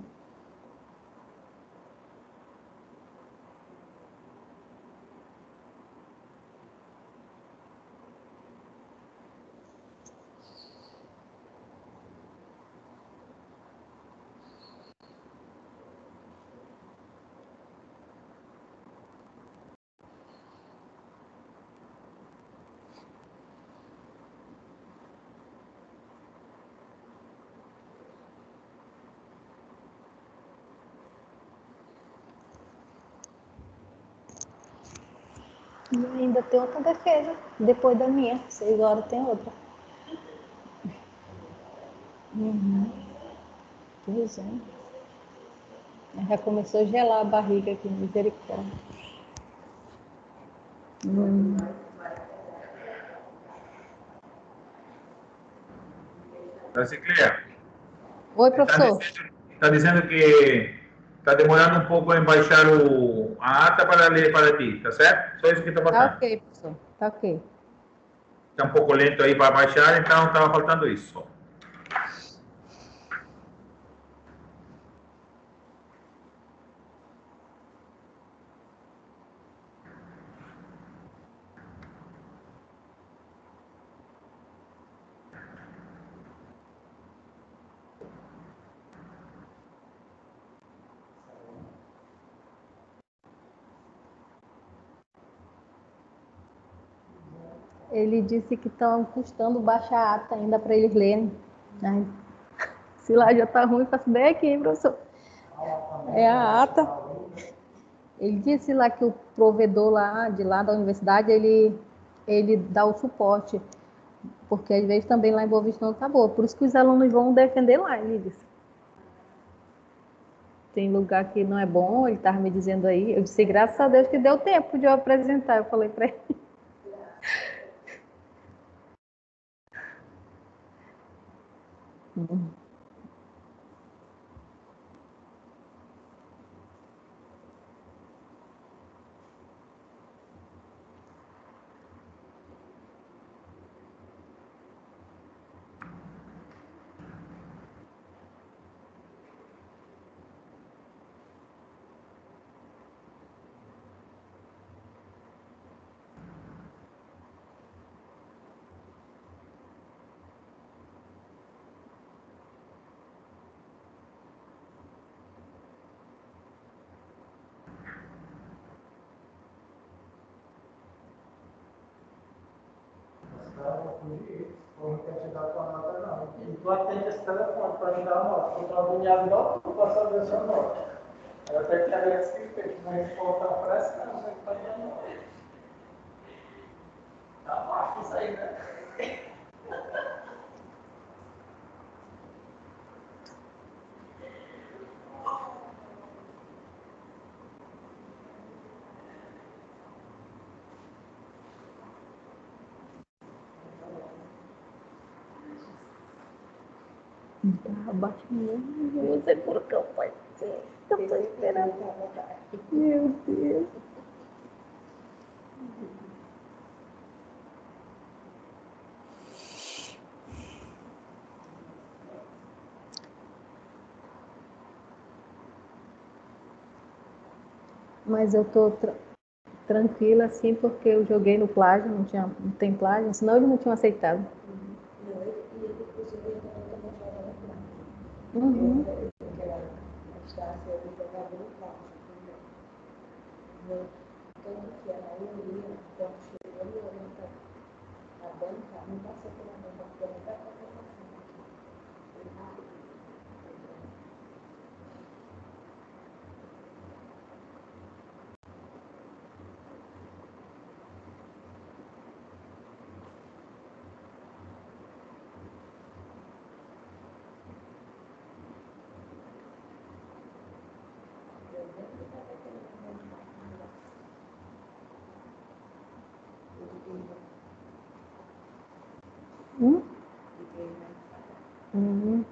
Speaker 3: E ainda tem outra defesa, depois da minha. 6 horas tem outra. Uhum. Pois é. Já começou a gelar a barriga aqui, misericórdia.
Speaker 1: Ciclia.
Speaker 3: Oi, professor.
Speaker 1: Está dizendo que está demorando um pouco em baixar a ata para ler para ti, tá certo? Só isso que está
Speaker 3: Tá
Speaker 1: faltando.
Speaker 3: ok, professor. Tá ok.
Speaker 1: Está um pouco lento aí para baixar, então estava faltando isso.
Speaker 3: Ele disse que estão custando baixar a ata ainda para eles lerem. Ai, se lá já tá ruim, faço bem aqui, hein, professor? É a ata. Ele disse lá que o provedor lá da universidade, ele dá o suporte, porque às vezes também lá em Boa Vista não tá boa. Por isso que os alunos vão defender lá, ele disse. Tem lugar que não é bom, ele estava me dizendo aí. Eu disse, graças a Deus que deu tempo de eu apresentar. Eu falei para ele.
Speaker 2: Não quer te dar tua nota, não. E tu atende esse telefone para me dar a nota. Tu está agoniado igual tu para saber a sua nota. Eu tenho que agradecer esse peito, mas se faltar pressa, não, você está dando nota. Tá baixo isso aí, né?
Speaker 3: Tá abaixo mesmo, você por que vai ser? Eu tô esperando. Meu Deus. Mas eu tô tranquila assim porque eu joguei no plágio, não tem plágio, senão eles não tinham aceitado. Uhum. Uhum.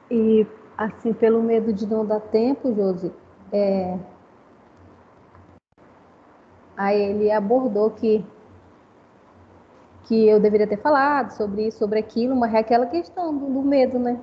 Speaker 3: E assim, pelo medo de não dar tempo, Josi, aí ele abordou que eu deveria ter falado sobre isso, sobre aquilo, mas é aquela questão do medo, né?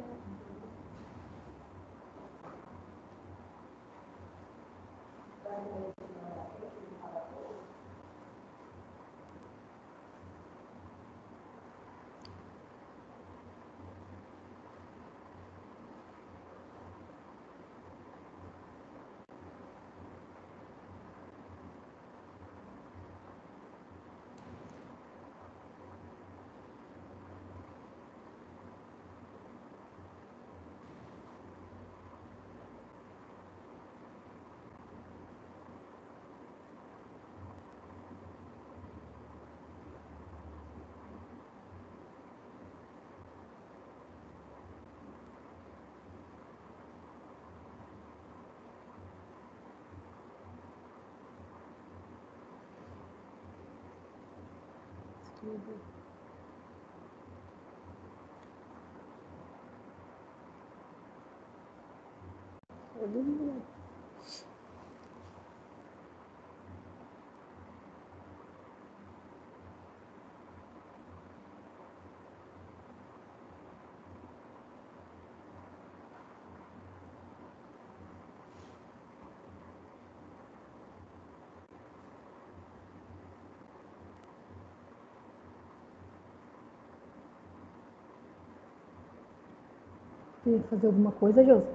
Speaker 3: Você ia fazer alguma coisa, Josi?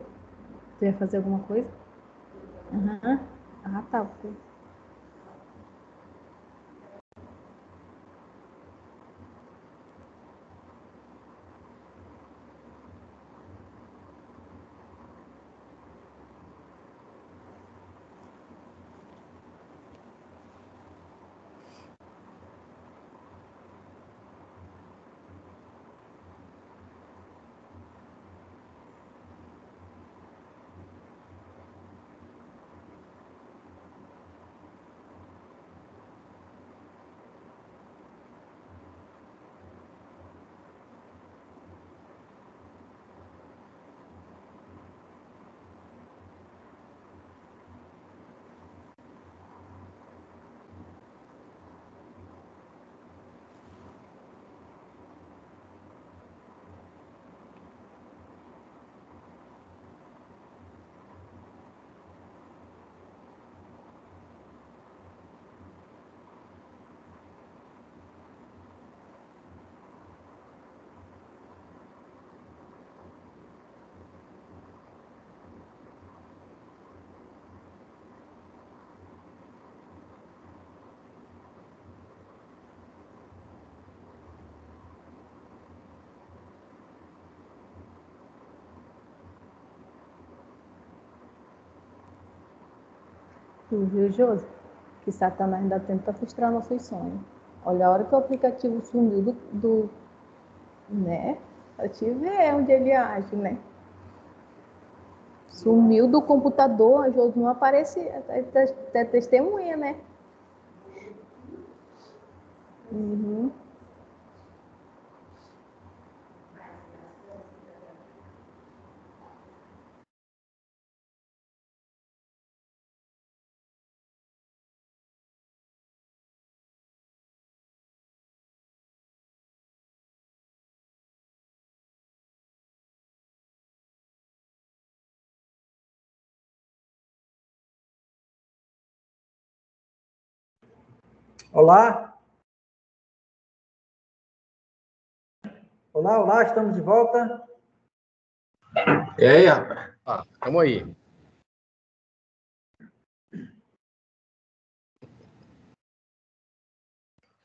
Speaker 3: Você ia fazer alguma coisa? Uhum. Ah, tá. Tu viu, Josi? Que Satanás ainda tenta frustrar nossos sonhos. Olha a hora que o aplicativo sumiu né? Pra te ver onde ele age, né? Sumiu do computador, a Josi não aparece, é testemunha, né? Uhum.
Speaker 2: Olá? Olá, olá, estamos de volta.
Speaker 4: E aí, rapaz?
Speaker 5: Estamos aí.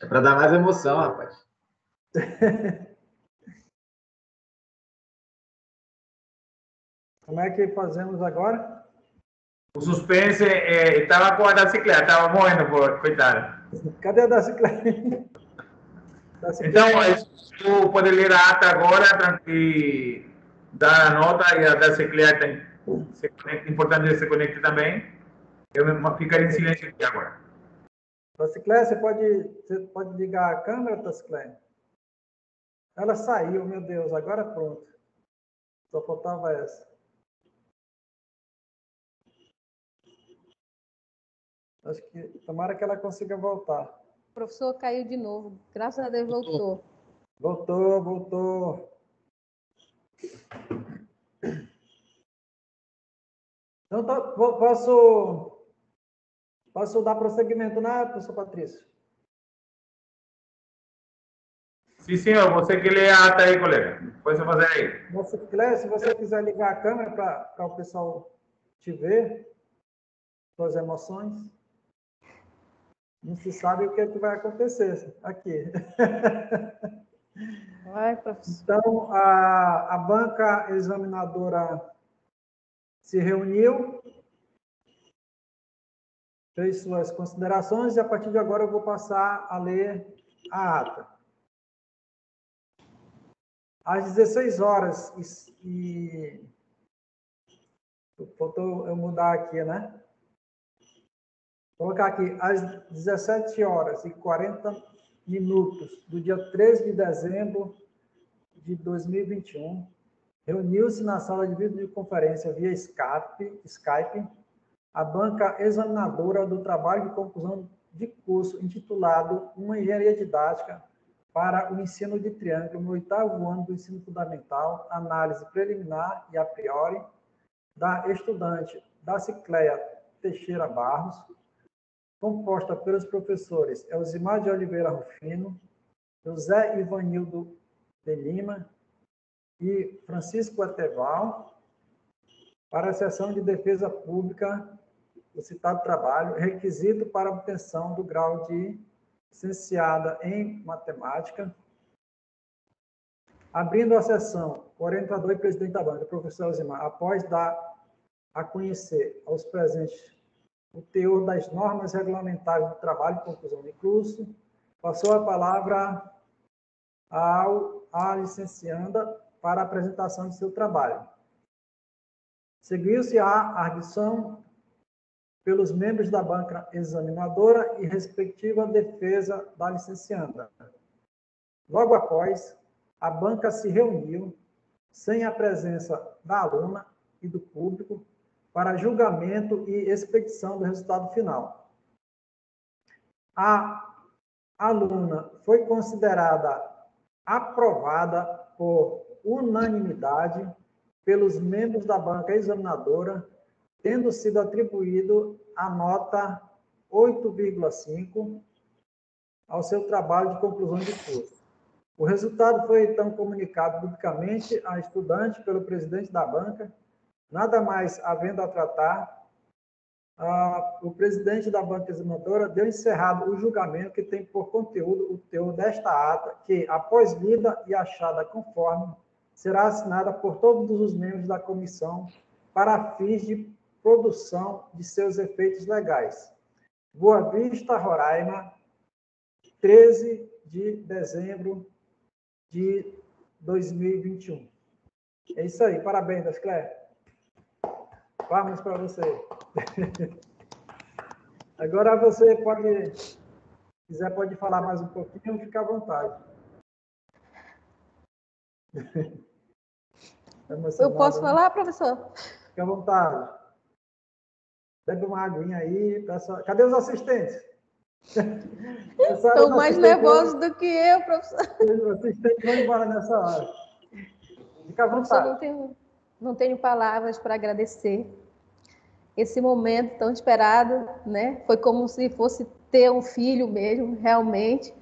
Speaker 4: É para dar mais emoção, rapaz.
Speaker 2: Como é que fazemos agora?
Speaker 1: O suspense estava com a da bicicleta, estava morrendo, coitado.
Speaker 2: Cadê a da cicleta?
Speaker 1: Então, tu pode ler a ata agora e dar a nota e a da bicicleta importante que se conecte também. Eu ficaria em silêncio aqui agora.
Speaker 2: Taciclé, você pode ligar a câmera, Taciclé? Ela saiu, meu Deus, agora pronto. Só faltava essa. Acho que, tomara que ela consiga voltar.
Speaker 3: O professor caiu de novo. Graças a Deus voltou.
Speaker 2: Voltou. Então, posso dar prosseguimento, né, professor Patrício?
Speaker 1: Sim, senhor. Você que lê a ata aí, colega. Pode fazer aí.
Speaker 2: Taciclé, se você quiser ligar a câmera para o pessoal te ver, suas emoções, não se sabe o que vai acontecer aqui.
Speaker 3: Vai, professor.
Speaker 2: Então, a banca examinadora se reuniu, fez suas considerações e, a partir de agora, eu vou passar a ler a ata. Às 16 horas, faltou eu mudar aqui, né? Vou colocar aqui, às 17 horas e 40 minutos do dia 13 de dezembro de 2021, reuniu-se na sala de videoconferência via Skype a banca examinadora do trabalho de conclusão de curso intitulado Uma Engenharia Didática para o Ensino de Triângulo no 8º ano do ensino fundamental, análise preliminar e a priori, da estudante Dacicléia Teixeira Barros, composta pelos professores Elzimar de Oliveira Rufino, José Ivanildo de Lima e Francisco Ateval, para a sessão de defesa pública do citado trabalho, requisito para obtenção do grau de licenciada em matemática. Abrindo a sessão, o orientador e presidente da banca, professor Elzimar, após dar a conhecer aos presentes o teor das normas regulamentares do trabalho de conclusão de curso, passou a palavra à licencianda para a apresentação de seu trabalho. Seguiu-se a arguição pelos membros da banca examinadora e respectiva defesa da licencianda. Logo após, a banca se reuniu, sem a presença da aluna e do público, para julgamento e expedição do resultado final. A aluna foi considerada aprovada por unanimidade pelos membros da banca examinadora, tendo sido atribuído a nota 8,5 ao seu trabalho de conclusão de curso. O resultado foi, então, comunicado publicamente à estudante pelo presidente da banca. Nada mais havendo a tratar, o presidente da banca examinadora deu encerrado o julgamento que tem por conteúdo o teor desta ata, que, após lida e achada conforme, será assinada por todos os membros da comissão para fins de produção de seus efeitos legais. Boa Vista, Roraima, 13 de dezembro de 2021. É isso aí, parabéns, Dasclé. Palmas para você. Agora você pode, se quiser, pode falar mais um pouquinho, fica à vontade.
Speaker 3: Eu posso falar, professor?
Speaker 2: Fica à vontade. Bebe uma aguinha aí. Pessoal. Cadê os assistentes?
Speaker 3: Estão mais nervosos do que eu, professor.
Speaker 2: Os assistentes vão embora nessa hora. Fica à vontade.
Speaker 3: Professor, não tenho palavras para agradecer esse momento tão esperado, né? Foi como se fosse ter um filho mesmo, realmente.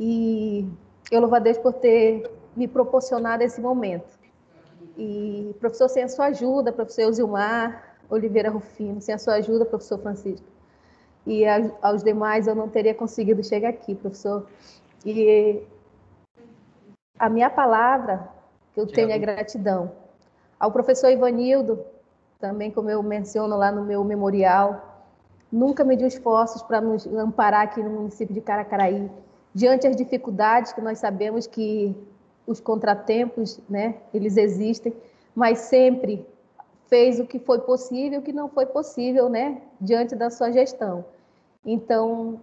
Speaker 3: E eu louvo a Deus por ter me proporcionado esse momento. E, professor, sem a sua ajuda, professor Elzilmar Oliveira Rufino, sem a sua ajuda, professor Francisco, e aos demais eu não teria conseguido chegar aqui, professor. E a minha palavra que eu tenho é gratidão. Ao professor Ivanildo, também como eu menciono lá no meu memorial, nunca mediu esforços para nos amparar aqui no município de Caracaraí, diante das dificuldades que nós sabemos que os contratempos, né, eles existem, mas sempre fez o que foi possível e o que não foi possível, né, diante da sua gestão. Então,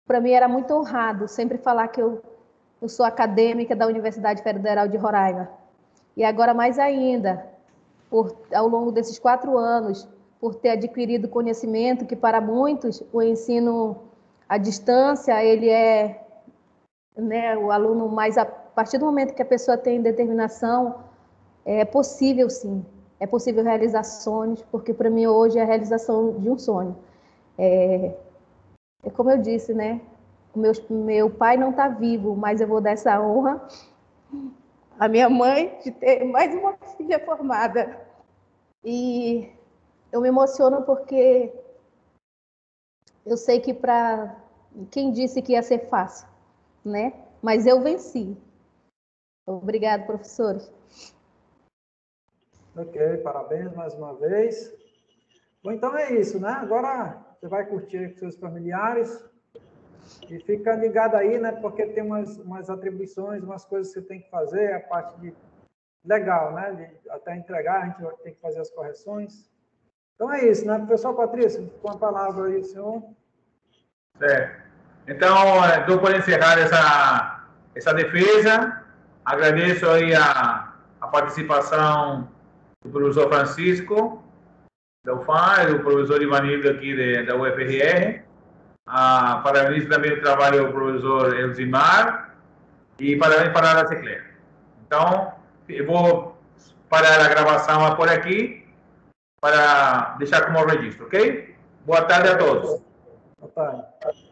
Speaker 3: para mim era muito honrado sempre falar que eu sou acadêmica da Universidade Federal de Roraima. E agora mais ainda, ao longo desses 4 anos, por ter adquirido conhecimento que para muitos o ensino à distância, ele é, né, o aluno mais, a partir do momento que a pessoa tem determinação, é possível sim, é possível realizar sonhos, porque para mim hoje é a realização de um sonho. É como eu disse, né, meu pai não está vivo, mas eu vou dar essa honra à minha mãe de ter mais uma filha formada. E eu me emociono porque eu sei que para quem disse que ia ser fácil, né? Mas eu venci. Obrigada, professores.
Speaker 2: Ok, parabéns mais uma vez. Bom, então é isso, né? Agora você vai curtir com seus familiares e fica ligado aí, né? Porque tem umas atribuições, umas coisas que você tem que fazer, a parte de legal, né? De até entregar, a gente vai ter que fazer as correções. Então é isso, né? Professor Patrício, com a palavra aí, senhor.
Speaker 1: Certo. Então, estou por encerrar essa defesa. Agradeço aí a participação do professor Francisco, da UFAM, e do professor Ivanildo aqui da UFRR. Parabéns também o trabalho do professor Elzimar e parabéns para a Dasclé. Então, eu vou parar a gravação por aqui para deixar como registro, ok? Boa tarde a todos.
Speaker 2: Boa tarde.